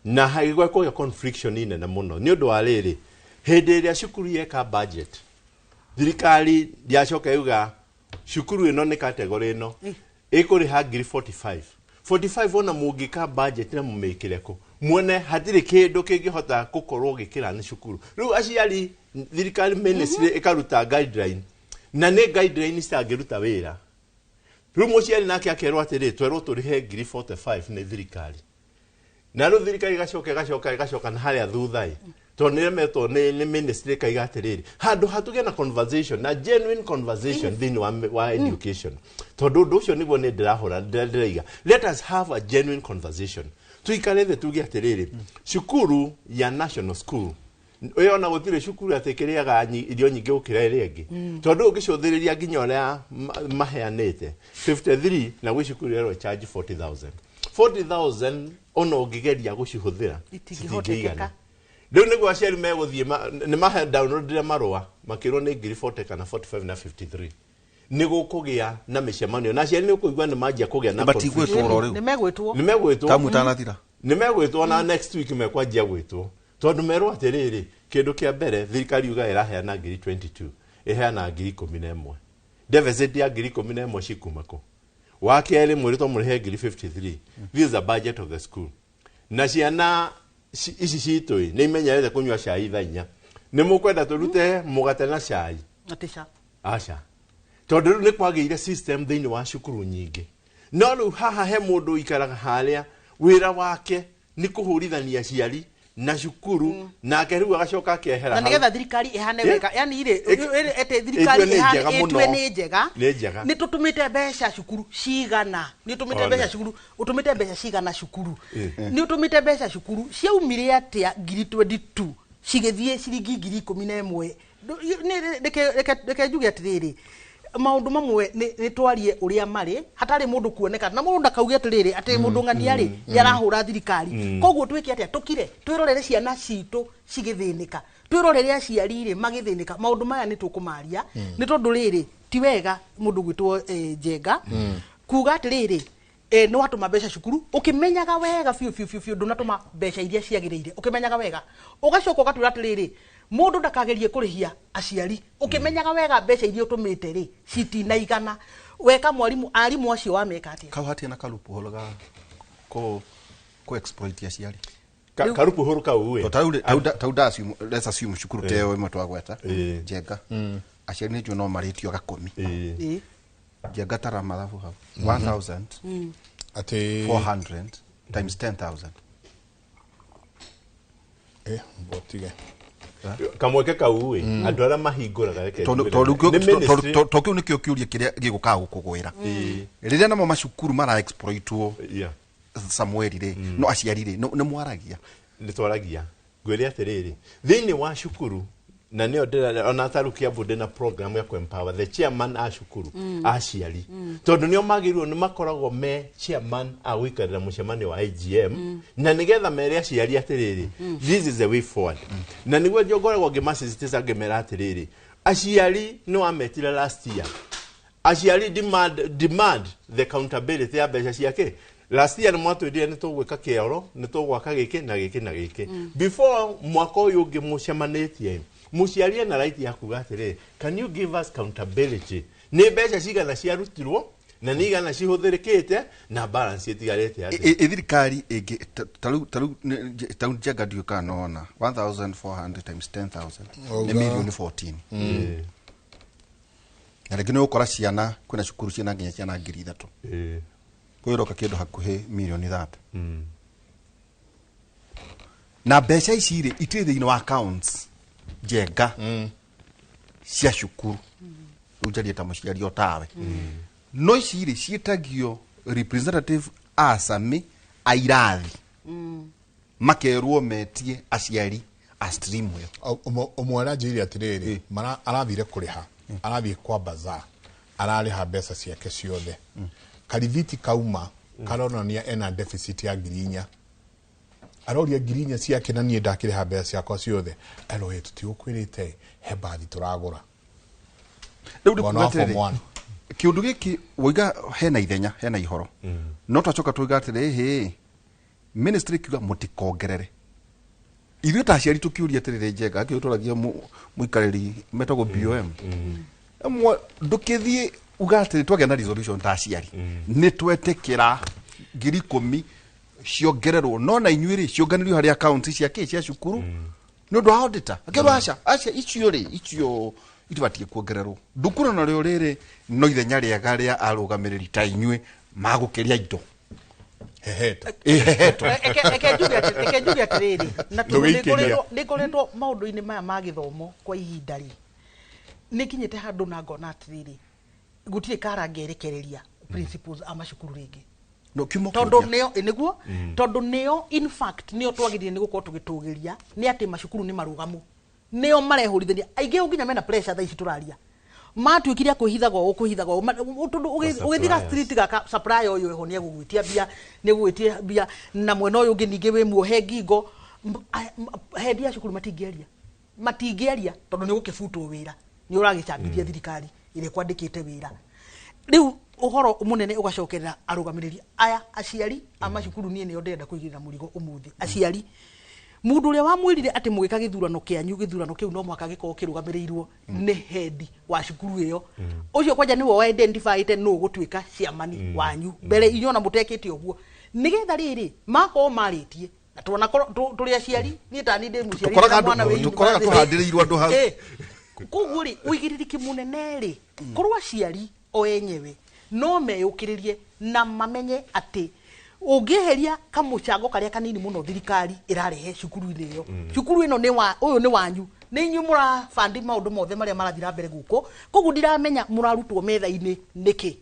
na haigwa kwa confliction ine na muno ni undu wa riri hindi iria cukuru yeka budget thirikari ndiacoka yuga cukuru ino ni category ino ikuri ha ngiri 45 ona mungika budget na mumikire ku muone hatiri kindu kingihota gukorwo gikira ni cukuru riu aciari thirikari ministry ikaruta guideline na ni guideline citangiruta wira riu muciari nake akerwo atiri twerwo turihe ngiri 45 ni thirikari na ru thirikari gacoka na haria thuthai tonire meto ni ministry kaiga atiriri handu hatuge na conversation na genuine conversation thini wa education tondu ndu ucio niguo ni ndirahura ndiraiga let us have a genuine conversation tuikarete tuge atiriri cukuru ya national school uyo na gutire cukuru atekiriaga irio nyingi ukira iri ingi tondu ugicuthiriria nginya uria maheanite 53 na gwi cukuru ero charge 40,000 ono ngigeria gucihuthira itingihoteka riu niguo aciari meguthie ni mahe download marua makirwo ni ngiri 40 kana 45 na 53 nigu kugia na micemanio na aciari ni kuigua ni manjia kugia na batigwitwo riu ni megwitwo tamutanathira ni megwitwo na next week mekwanjia gwitwo tondu merwo atiriri kindu kia mbere thirikari yuga iraheana ngiri 22 iheana ngiri 11 deficit ya ngiri 11 cikumako wakeli mwirito murihe ngiri 53 this is a budget of the school na ciana ici citui ni imenyerete kunywa cai thainya ni mukwenda turute mugate na cai atisha acha tondu ni kwagire system thini wa cukuru nyingi no ru haha he mundu ikaraga haria wira wake ni kuhurithania ciari na cukuru na keriu agacoka kehera na nigetha thirikari ihane wega yani ile ete thirikari ihane etwe ni njega ni tutumite mbeca cukuru cigana ni utumite mbeca cukuru utumite mbeca cigana cukuru ni utumite mbeca cukuru ciaumire atia ngiri 22 cigithie ciringi ngiri 11 ni reke njuge atiriri maundu mamwe ni twarie uria mari hatari mundu kuoneka na mundu ndakauge atiriri ati mundu ngania ri yarahura thirikari koguo twike atia tukire twirorere ciana citu cigithinika twirorere aciari ri magithinika maundu maya ni tukumaria ni tondu riri ti wega mundu gwitwo Njenga kuga atiriri no watu mabesha cukuru ukimenyaga wega fiu ndunatuma besha iria ciagiriire ukimenyaga wega ugacoka ugatwira atiriri mundu ndakagerie kurihia aciari ukimenyaga wega besha iria utumite ri citinaigana weka arimu acio wameka atia kauhatia na kalupu hologa ko exploit aciari karupu huru ka uwe tauda let's assume cukuru teo imwe twagweta Njenga aciari ni no maritio gakumi Njenga tara mathabu hau 1000 ati 400 times 10000 botige kamweke ka uwe andu ara mahinguraga reke tokyo nikyo kiuria kiria giguka gukugwira riria namo macukuru mara exploitwo somewhere ri no aciari ri no mwaragia ni twaragia ngwire atiriri thiini wa cukuru na nio ona tarukia bude na program ya empower the chairman a cukuru aciari tondu nio magirwo ni makoragwo me chairman a wikarira mucemani wa IGM na nigetha mere aciari atiriri this is the way forward na niguo njogoragwo ngimasisitiza ngemera atiriri aciari no ametire last year aciari demand the accountability ya mbeca ciake last year mwatwendire ni tugwika kioro ni tugwaka giki na giki na giki before mwaka uyu ngimucemanitie muciarie na right ya kuga atiriri can you give us accountability ni mbeca cigana ciarutirwo na ni igana cihuthirikite na balance itigarete ati thirikari igi taru Njenga ndio kanona 1400 times 10000 ni million 14 na rĩngĩ nĩ ũkora ciana kwĩna cukuru ciana nginya ciana 3000 kwĩroka kĩndũ hakuhĩ million 3 na mbeca ici rĩ itirĩ thĩinĩ wa accounts Njenga cia cukuru ujarie ta mũciari otawe no ici rĩ ciĩtagio representative asami airathi makerwo metie aciari a stream yo umwara njiri atiriri arathire kuriha arathie kwa bazaar arariha mbeca ciake ciothe kariviti kauma karonania ena deficit ya ngirinya aroria ngirinya ciake na nie ndakiriha mbeca ciakwa ciothe erohe tutiukwirite he bathi turagura riu ndikugatiriri kiundu giki wiga hena ithenya hena ihoro no twacoka twiga atiriri ministry kiuga mutikongerere ithuĩ ta aciari tukiuria atiriri Njenga akiuturagia muikariri metagwo BOM ndukithie ugatiri twagĩa na resolution ta aciari ni twetekera 10,000 ciongererwo no na inyuĩ cionganirio harĩ account ciake cia cukuru ni undu wa auditor akirwa aca icio itibatie kuongererwo ndukuru na rĩo rĩrĩ no ithenya rĩega rĩa arũgamĩrĩri ta inyuĩ magũkĩria indo eke njuge atiriri na nĩngoretwo maũndũ-inĩ maya ma gĩthomo kwa ihinda rĩ nĩkinyĩte handũ na ngona atiriri gutirĩ karangerekereria principles a macukuru rĩngĩ no kimo tondu neo niguo tondu neo in fact neo twagirire nigukorwo tugitugiria ni ati macukuru ni marugamu neo marehurithiria aingĩ unginya mena pressure tha ici turaria matuikiria kuhithagwo ugithira street gaka supply oyo eho ni egugwitia bia ni gugwitia bia na mwena oyo ungi ninge we muohe ngingo hendi ya cukuru matingĩaria tondu ni gukibutwo wira ni uragicambithia thirikari ile kwandikite wira riu uhoro munene ugacokerera arugamiriri aya aciari amacukuru nie nio ndenda kuigirira murigo umuthi aciari mundu uria wamwirire ati mugika githurano kiu no mwaka giko kirugamirirwo ni head wa cukuru iyo ucio kwanja niwo wa identified no gutwika ciamani wanyu mbere inyona mutekete uguo nigetha riri mako maritie na tuona turi aciari ni tani ndi muciari na mwana we tukoraga tuhandirirwo andu hau kuguri uigiririki munene ri korwa aciari o enyewe no meyukiririe na mamenye ati ungiheria kamucango karia kanini muno thirikari irarehe cukuru-ini iyo cukuru ino ni wa uyu ni wanyu ni inyu murafandi maundu mothe maria marathira mbere guko koguo ndiramenya murarutwo metha-ini niki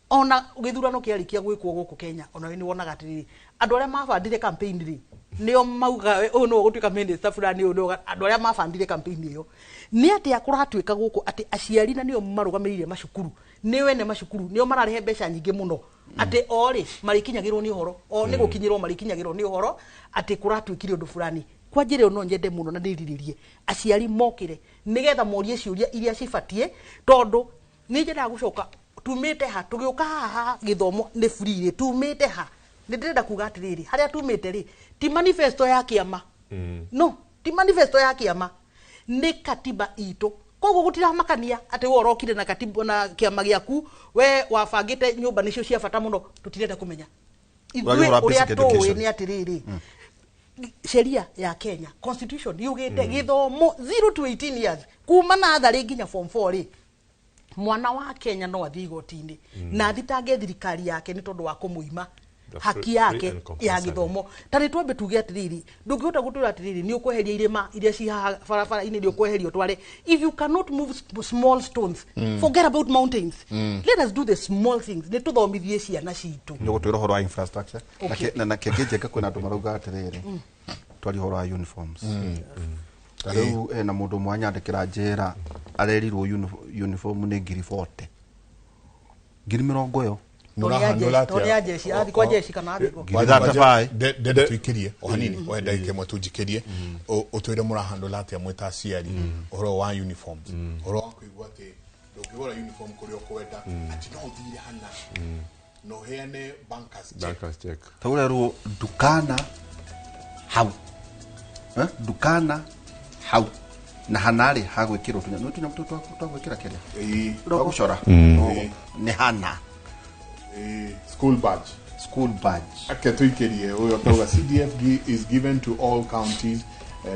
ona githurano kiarikia gwikwo guku Kenya ona ni wonaga atiri andu aria mabandire campaign ri nio mauga no gutuika minister fulani no andu aria mabandire campaign iyo ni ati akuratuika guku ati aciari na nio marugamiririe macukuru niwe ne macukuru nio mararehe mbeca nyingi muno ati ori marikinyagirwo ni uhoro o ni gukinyirwo marikinyagirwo ni uhoro ati kuratuikire undu fulani kwa njire no nyende muno na ndiriririe aciari mokire nigetha morie ciuria iria cibatie tondu ni njenda gucoka tumite ha tugiuka haha githomo ni free tumite ha ndirenda kuga atiriri haria tumite ri ti manifesto ya kiama no ti manifesto ya kiama ni katiba itu koguo gutira makania ati wo rokire na katiba na kiama giaku we wabangite nyumba nicio cia bata muno tutirenda kumenya ithuĩ uria tuwe ni atiriri sheria ya Kenya constitution yugite githomo 0 to 18 years kuma na athari nginya form 4 ri mwana wa Kenya no athii gotini na thitange thirikari yake ni tondu wa kumuima haki yake ya githomo tani twambe tuge atiriri ndungihota gutura atiriri ni ukweheria irima iria ci barabara ini ndio kweherio tware if you cannot move small stones forget about mountains let us do the small things ni tuthomithie ciana citu ni gutwira horo wa infrastructure na kengejeka kwina andu marauga atiriri twari horo wa uniforms tariu na mundu mwanya andikira njera arerirwo uniform ni ngiri 40 ngiri 40 Toria jeshi athi kwa jeshi kana athiko de tuikirie o hanini o ndai kemwe tujikirie utwire murahandula atia mwita aciari horo wa uniforms horo kuigwa ati ndukigora uniform kuri okwenda ati no uthire hana no heane bankers check taurerwo dukana hau hau na hanari hagwikirwo tunya mtoto twagwikira keria gucora ni hana school badge aketuikirie uyo toga CDF is given to all counties,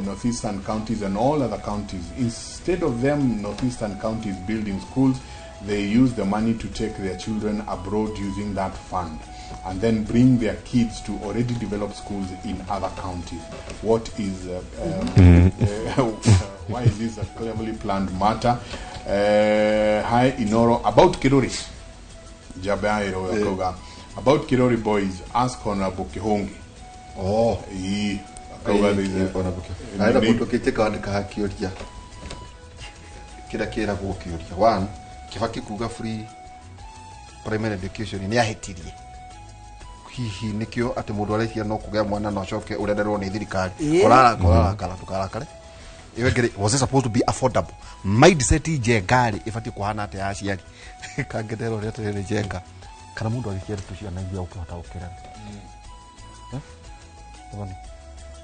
northeastern counties and all other counties. Instead of them northeastern counties building schools, they use the money to take their children abroad using that fund and then bring their kids to already developed schools in other counties. What is why is this a cleverly planned matter? Hi Inoro about Kirori Jabairo Yakoga about Kirori boys, ask Honorable Kihongi. Aida kutoke kaandika hakioria kira gukioria one Kibaki kuga free primary education ni ahetirie hihi nikio ati mundu arecia no kugea mwana no coke urenderwo ni thirikari korara kala tukarakare iwegere was it supposed to be affordable mindset je ngari ifati kuhana ate aciari kangedero rete rere jenga kana mundu alikiera tuciana ngia ukihota ukira Wani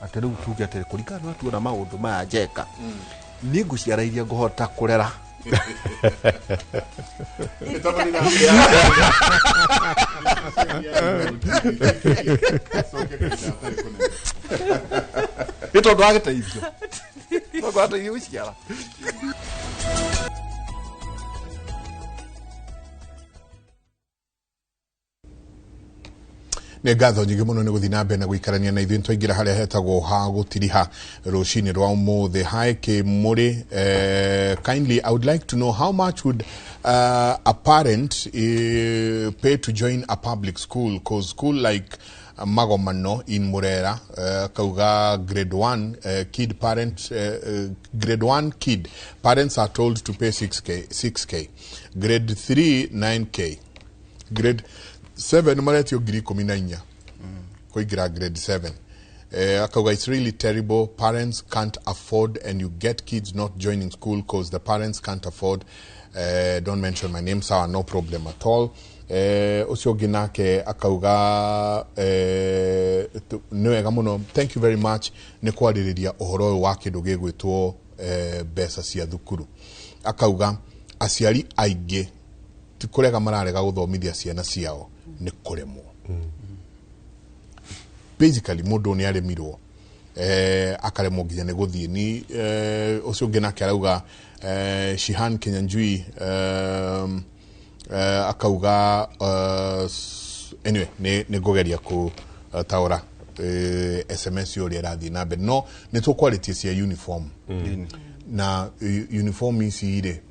atero tuge ate kurikana watu na maundu ma jeka ni nguciarairia nguhota kurera Ito ndo agiteithio no gwata irio ciara ne gatho nyingi muno ni guthina mbe na guikarania na ithuĩ twaingira haria hetagwo ha gutiriha rucini rwa umuthi haike muri kindly I would like to know how much would a parent pay to join a public school, cause school like Magomano in Murera kauga grade 1 kid parents grade 1 kid parents are told to pay 6k grade 3 9k grade 7 maretio ngiri 14 kuingira grade 7 akauga it's really terrible, parents can't afford and you get kids not joining school cause the parents can't afford. Don't mention my name, so no problem at all. Ucio ginake akauga niwega muno, thank you very much ni kwaririria uhoro wa kindu gigwitwo mbeca cia thukuru. Akauga aciari aingi tikurega mararega guthomithia ciana ciao ni kuremwo. Basically mundu ni aremirwo akaremwo nginya ni guthie ni ucio ginake arauga Shihan Kenyanjui akauga anyway ne gogeria ku taura SMS yori rathi na be no ne to quality cia uniform na uniform isi ire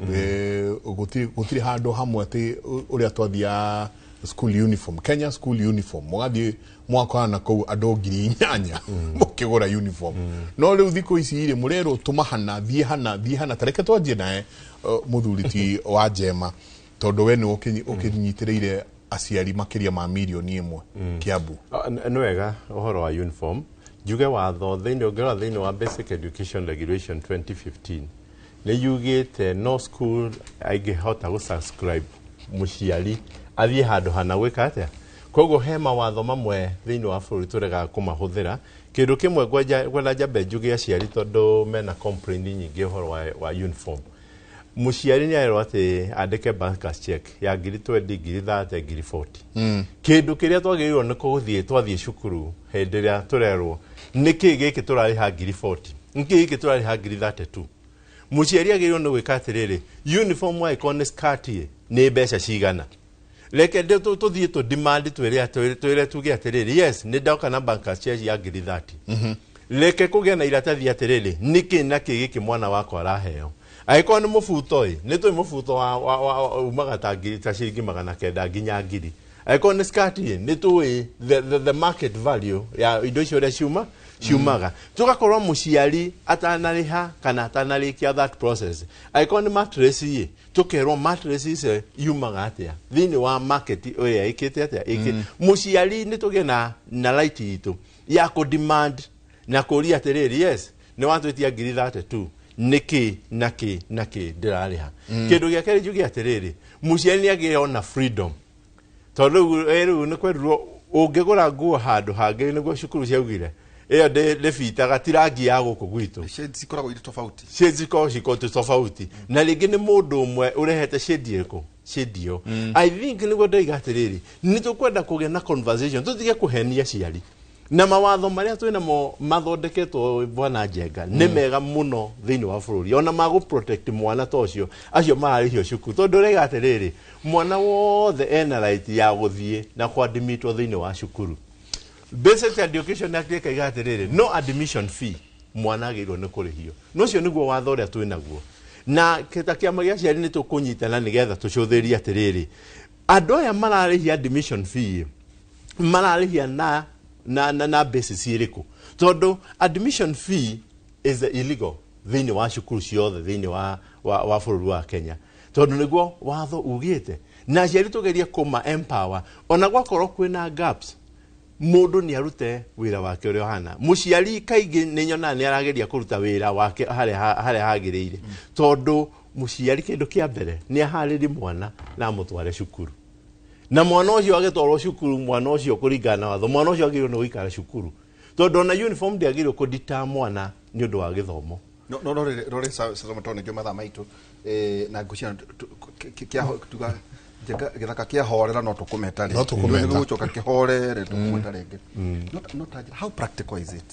gutiri handu hamwe ati uria twathia school uniform Kenya school uniform mugathie mwaka na kou ando ngiri 8 mukigura uniform no riu thiko ici ire murero tumahana thie hana tareke twanjie nae muthuriti wa Jema tondu we ni ukinyitireire aciari makiria ma milioni 1 Kiambu no wega uhoro wa uniform juge watho thiini wa Basic Education Regulation 2015 ni yugite no school aigihota gu subscribe muciari athie handu hana gwika atia koguo he mawatho mamwe thiini wa bururi turega kumahuthira kindu kimwe gwetha njambe njuge aciari tondu mena complaint nyingi uhoro wa uniform muciari ni aero ati andike bankers check ya 20 ngiri 30 ngiri 40 kindu kiria twagirirwo ni kuguthie twathie cukuru hindi ria turerwo niki giki turariha ngiri 40 niki giki turariha ngiri 32 muciari agirirwo ni gwika atiriri uniform wa icon skirt ni mbeca cigana leke tuthie tu demand twire tuge atiriri yes ni ndoka na bankers check ya ngiri 30 leke kugia na iratathi atiriri niki na kigiki mwana wako araheo aiko ni mufuto ni tu mufuto wa umaga tangiri ta ciringi 900 nginya ngiri aiko ni skati ni tu the market value ya indo icio ria ciumaga tugakorwo muciari atanariha kana atanarikia that process aiko ni mattress tukerwo mattress yumaga atia thini wa market oya ikite atia muciari ni tuge na right itu ya ko demand na kuria atiriri yes ni watwitia ngiri 32 niki ndirariha kindu gia keri jugi atiriri muciari ni agiona freedom tondu eru ni kwerwo ungigura nguo handu hangi niguo cukuru ciaugire iyo de fita gatirangi ya guku gwitu shades ikoragwo iri tofauti tofauti na ringi ni mundu umwe urehete shade iko shadio I think niguo ndaiga atiriri ni tukwenda kugia na conversation tutige kuhenia ciari na mawatho maria twina mo mathondeketwo bwana Njenga ni mega muno thiini wa bururi ona magu protect mwana tocio acio mararihio cukuru tondu rega atiriri mwana wothe ena right ya guthie na kuadmitwo thiini wa cukuru Basic Education Act ikaiga atiriri no admission fee mwana agirwo ni kurihio no cio niguo watho uria twinaguo na kita kiama gia ciari ni tukunyitana nigetha tucuthirie atiriri andu aya mararihia admission fee mararihia na basis iriku tondu admission fee is illegal thiini wa cukuru ciothe thiini wa bururi wa Kenya tondu niguo watho ugite na ciari tugeria kuma empower ona gwakorwo kwina gaps mundu ni arute wira wake uria hana muciari kaingi ni nyona ni arageria kuruta wira wake haria hagiriire tondu muciari kindu kia mbere ni ahariri mwana na mutware cukuru na mwana ucio agitwarwo cukuru mwana ucio kuringana watho mwana ucio agirwo no ikara cukuru tondu na uniform ndi agirwo kudita mwana ni undu wa githomo no rore sasa matone ndio matha maitu na ngucia kia tuga githaka kia horera no tukumeta ri no gucoka kihorere tukumeta ringi not how practical is it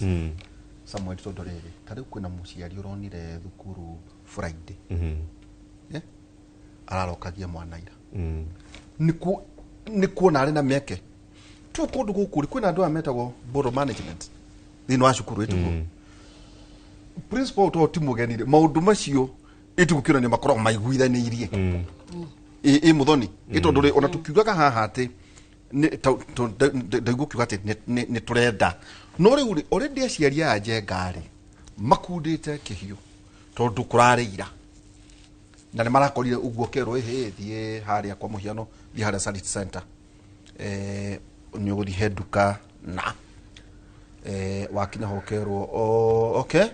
Samuel tondu riri tari kwina muciari uronire thukuru Friday ararokagia mwana ira ni kuona ari na meke tu kundu gukuri kwina andu ametagwo board management thini wa cukuru itu principal to timugenire maundu macio itugukira ni makoro maiguithanirie muthoni itondu ona tukiugaga haha ati ndaigukiuga ati ni turenda no riu already aciari a Njenga ri makundite kihio tondu kurarira na ni marakorire uguo kerwo thie haria kwa muhiano thie haria Sanity Center ni uguthi heduka na wakinya hokerwo okay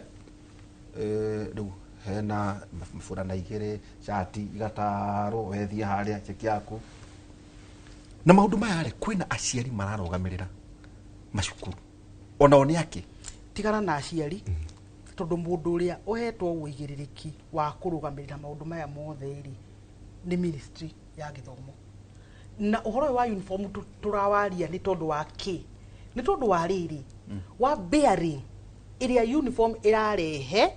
riu hena mfurana igire shati igataro wethie haria cheki yaku na maundu maya ri kwina aciari mararogamirira macukuru ona oni yake tigara na aciari tondu mundu uria uhetwo uigiririki wa kurugamirira maundu maya mothe ri ni ministry ya githomo na uhoro wa uniform turawaria ni tondu wa ki ni tondu wa riri wa bearing iria uniform irarehe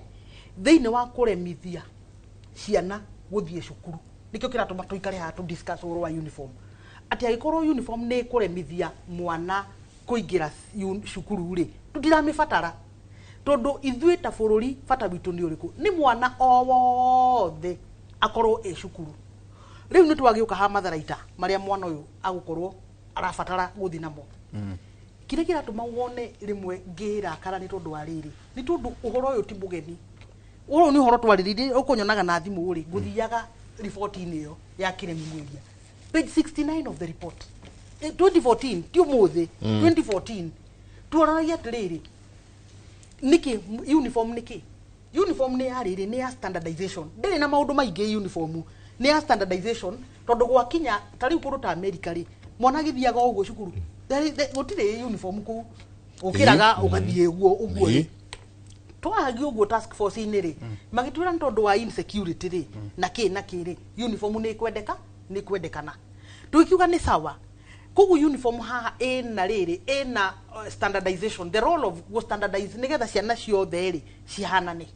thiini wa kuremithia ciana guthie cukuru nikio kiratuma tuikare ha tu discuss uhoro wa uniform ati agikorwo uniform ni kuremithia mwana kuingira cukuru ri tutiramitara tondu ithui ta bururi bata witu ni uriku ni mwana o wothe akorwo cukuru riu ni twagiuka ha matharaita maria mwana uyu agukorwo arabatara guthi namo kire kira tumawone rimwe ngira kara ni tondu wa riri ni tondu uhoro uyu ti mugeni uro ni uhoro twariririe ukunyonaga na thimu uri guthiaga report-ini iyo ya Kiremi Mwiria page 69 of the report 2014 ti umuthi 2014 tuoranagia atiriri niki uniform niki uniform ni yariri ni ya standardization ndiri na maundu maingi uniform ni ya standardization tondu gwa kinya tari kundu ta America ri mwana githiaga uguo cukuru gutire uniform ku ukiraga ugathie uguo twagi uguo task force ini ri magitwira tondu wa insecurity ri na kiri uniform ni kwendekana tukiuga ni sawa kugu uniform haha ena riri ena standardization the role of go standardize nigetha ciana ciothe ri cihanane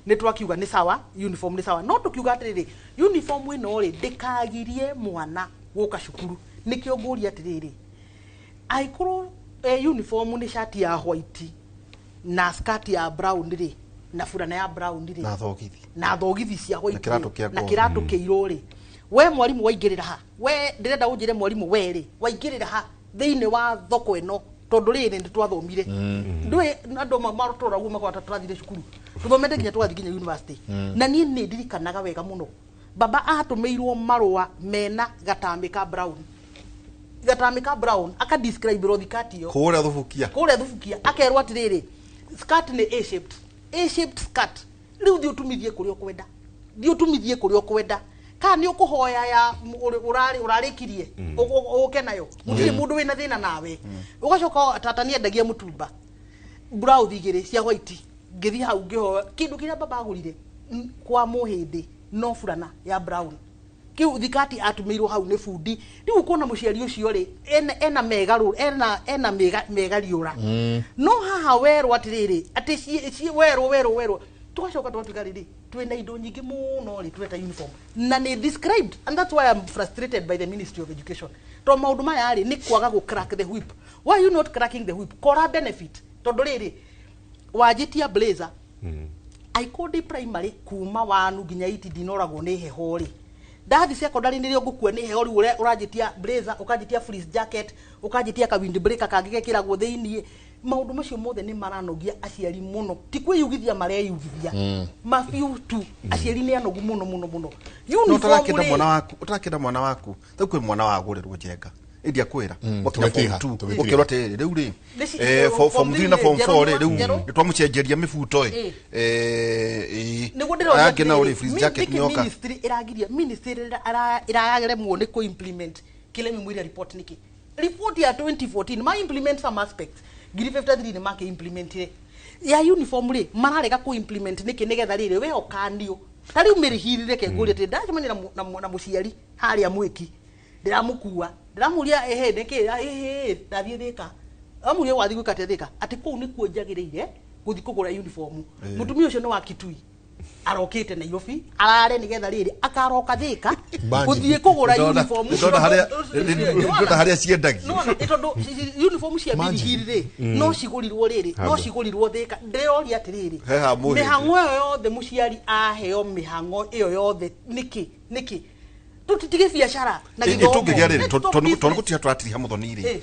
ni twakiuga ni sawa uniform ni sawa no tukiuga atiriri uniform ino ri ndikagirie mwana guka cukuru nikio nguria atiriri aikuru uniform ni shati ya white na skirt ya brown ri na fulana ya brown ri na thogithi cia white na kiratu kiiro ri we mwarimu waingirira ha we ndirenda unjire mwarimu we ri waingirira ha thiini wa thoko eno tondu riri ndi twathomire ndwe andu marutura guo makwata twathire cukuru tuthomete nginya twathi nginya university na nie ni ndirikanaga wega muno baba atumeirwo marua mena gatamika brown aka describe rothikati yo kuria thubukia akerwa atiriri skirt ni a-shaped skirt riu thi utumithie kuria okwenda ka ni ukuhoya ya urarikirie uke nayo mutire mundu wina thina nawe ugacoka tatania ndagia mutumba brown igiri cia white ngithi hau ngihoya kindu kiria baba agurire kwa muhindi no fulana ya brown kiu thikati atumirwo hau ni fundi riu kuona muciari ucio ri ena megaru ena megariura no haha werwo atiriri ati ci werwo tugacoka twatigariri twina indo nyingi muno ri tweta uniform na ni described and that's why I'm frustrated by the Ministry of Education to maundu maya ri ni kwaga go crack the whip. Why you not cracking the whip? Kora benefit tondu riri wajitia blazer aikodi primary kuma wanu nginya itidi noragwo ni heho ri ndathi secondary nirio ngukua ni heho ri urajitia blazer ukajitia fleece jacket ukajitia ka windbreaker kangigekiragwo thiini maundu macio mothe ni maranogia aciari muno ti kwiyugithia mareyugithia mafiu tu aciari ni anogu muno utarakenda mwana waku takwe mwana wagurirwo njenga india kwira wakinya tu ukirwa tiri riu ri form 3 na form 4 riu nitwamucenjeria mifuto agena uri freeze jacket nyoka ministry iragiremwo ni ku implement Kiremi Mwiria report niki report ya 2014 ma implement some aspects giri 53 ni make implement ya uniform ri mararega ku implement niki nigetha riri we okandio tari umirihirire ke nguri ati ndacemanira na muciari haria mwiki ndiramukua ndiramuria niki ndathie thika amuria wathi gwikate thika ati kuu ni kuonjagirire guthi kugura uniform mutumia ucio ni wa Kitui arokite Nairobi arare nigetha riri akaroka thika guthie kugura uniform ndoda haria ciendagi tondu uniform cia birihirire no cigurirwo riri no cigurirwo thika ndiroria atiriri mihango yothe muciari aheo mihango iyo yothe niki tutitige biashara na githomo tungigia riri tondu gutia twatiri hamuthoniri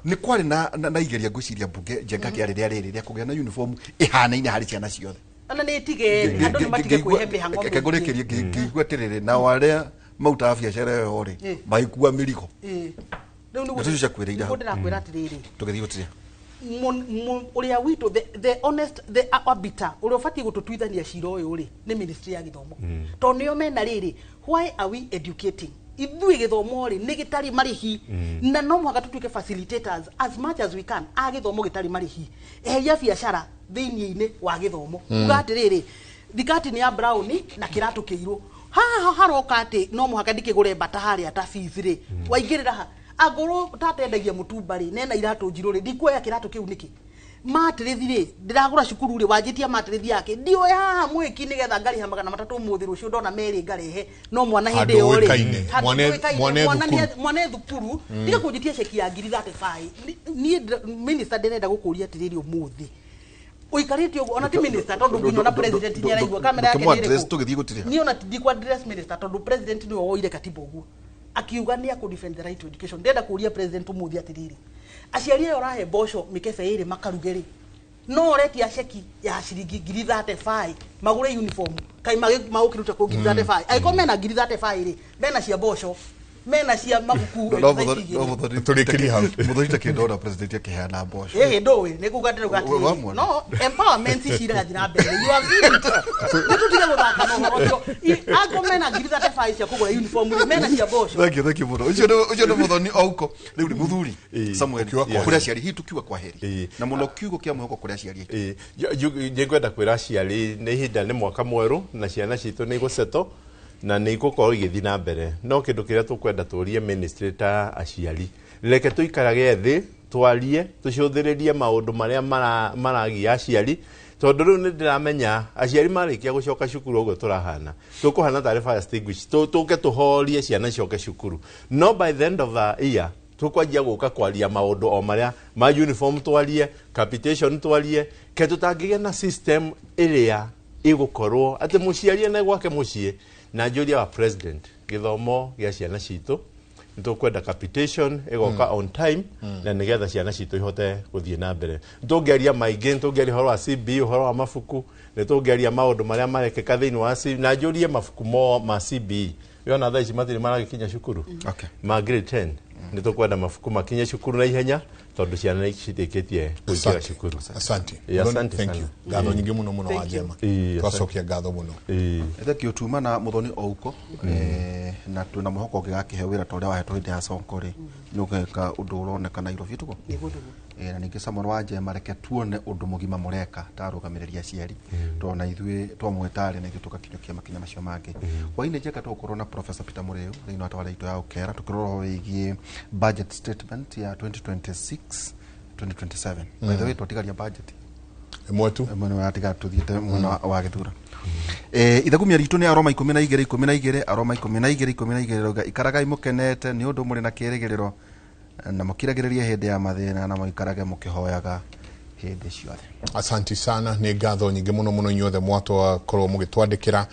ni kwari na igeria ngwiciria mbunge njenga kiariria riri ria kugia na uniform ihana-ine hari ciana ciothe ana ni tige andu ni matige kwihe mihango kegurikiria ngigweterere na waria mauta biashara yo ri maikua mirigo riu ni gutuca kwirira hau ndirakwira atiriri tugithi gutiria uria witu the honest the arbiter uria fati gututuithania cira uyu ri ni ministry ya githomo to nio mena riri why are we educating ithui githomo ri ni gitari marihi na no mwaka tutuike facilitators as much as we can agithomo gitari marihi ya biashara thiini-ini wa githomo ugatiriri thikati ni ya brown na kiratu kiiro haha haroka ati no muhaka ndikigure bata haria ta fees ri waingirira ha agoro tatendagia mutumba ri nena iratu njiro ri ndikuoya kiratu kiu niki matirithi ri ndiragura cukuru ri wanjitia matirithi yake ndio ya mwiki nigetha ngari ha 300 muthi rucio ndona meri ngarehe no mwana hindi yo ri mwana thukuru tiga kunjitia ceki ya ngiri 35 ni minister ndirenda gukuria tiriri umuthi uikarite ugo ona ti minister tondu nginya na president ni araigwa kamera yake ni address tugithii gutire ni ona ti kwa address minister tondu president ni woire katiba uguo akiuga ni aku defend the right to education ndenda kuria president umuthi atiriri aciari yo rahe mboco mikebe iri makarugeri no reti ya sheki ya ciringi 35 magure uniform kai magukiruta ku 35 aiko mena 35 ri mena cia mboco mena cia mabuku turikiri hau muthita kindora president akiheana mboco ndowe nikugatira gati no empowerment cira thina mbere you have seen tutige guthaka no horo ago mena 35 cia kugura uniform mena cia mboco thank you muno ucio ndo muthoni auko riu ni muthuri Samuel kuria ciari hitu kiwa kwa heri na muno kiugo kia mweko kuria ciari ngwenda kwira ciari ni hinda ni mwaka mweru na ciana citu ni guceto na nä igåkorwo igä thiä na mbere no kä ndå kä rä a tå kwenda tå rie ministry ta aciari reke tå ikarage thä twarie tå cåthä rä rie maå ndå marä a maragia aciari tondå rä u nä ndä ramenya aciari marä kia gå coka cukuru å guo tå rahana tå kå hana tarä tå ke tå horie ciana coke cukuru no by the end of the year tå kwanjia gå ka kwaria maå ndå o marä a ma uniform twarie capitation twarie ke tå tangä gä na system ä rä a ä gå korwo atä må ciari ene gwake må ciä na njũria wa president githomo gĩa ciana citũ nĩtũkwenda capitation ĩgoka on time na nĩgetha ciana citũ ihote gũthiĩ na mbere nĩtũngĩaria maingĩ nĩtũngĩaria ũhoro wa CBE ũhoro wa mabuku nĩtũngĩaria maũndũ marĩa marekeka thĩinĩ wa na njũrie mabuku ma CBE yona thaa ici matirĩ maragĩkinya cukuru ma grade 10 nĩtũkwenda mabuku makinye cukuru na ihenya tondu ciana citĩkĩtie kũingĩra cukuru. Asante. Thank you. Ngatho nyingĩ mũno mũno wa Jema. Twacokia ngatho mũno. Thank you tuma na muthoni ouko na twina muhoko ũngĩgakĩhe wĩra ta ũrĩa wahetwo hĩndĩ ya Sonko rĩ nĩũgeka ũndũ ũroneka Nairobi tugo. Na ningĩ Samuel wa Jema reke tuone ũndũ mũgima mũreka tarũgamĩrĩria aciari twana ithuĩ twamwetarĩ na ithuĩ tũgakinyũkia makinya macio mangĩ. Hwainĩ njeka tũgũkorwo na Professor Peter Mũrĩũ thĩinĩ wa tawara itũ ya ũkera tũkĩrora wĩgiĩ budget statement ya 2026 2027. By the way twatigaria budget mwetu mwena wa tiga tuthiete mwena wa githura ithagumia ritũ nĩ aroma 12 aroma 12 roga ikaragai mukenete nĩ ũndũ mũrĩ na kĩrĩgĩrĩro na mũkiragĩrĩria hĩndĩ ya mathĩna na mũikarage mũkĩhoyaga hĩndĩ ciothe. Asanti sana nĩ ngatho nyingĩ mũno mũno inyuothe mwatwa korwo mũgĩtwandĩkĩra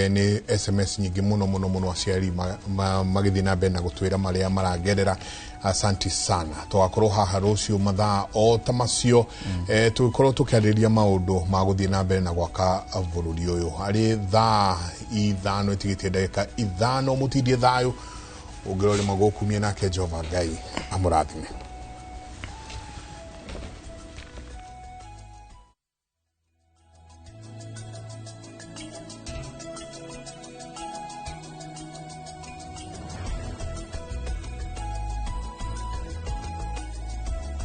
nĩ SMS nyingĩ mũno aciari magĩthiĩ na mbere na gũtwĩra marĩa maragerera. Asanti sana twakorwo haha rũciũ mathaa o ta macio tũkorwo tũkĩarĩrĩria maũndũ ma gũthiĩ na mbere na gwaka bũrũri ũyũ harĩ thaa ithano itigĩtie ndagĩka ithano mũtindie thayũ ũngĩrorĩ magũkumie nake Jehova Ngai amũrathime.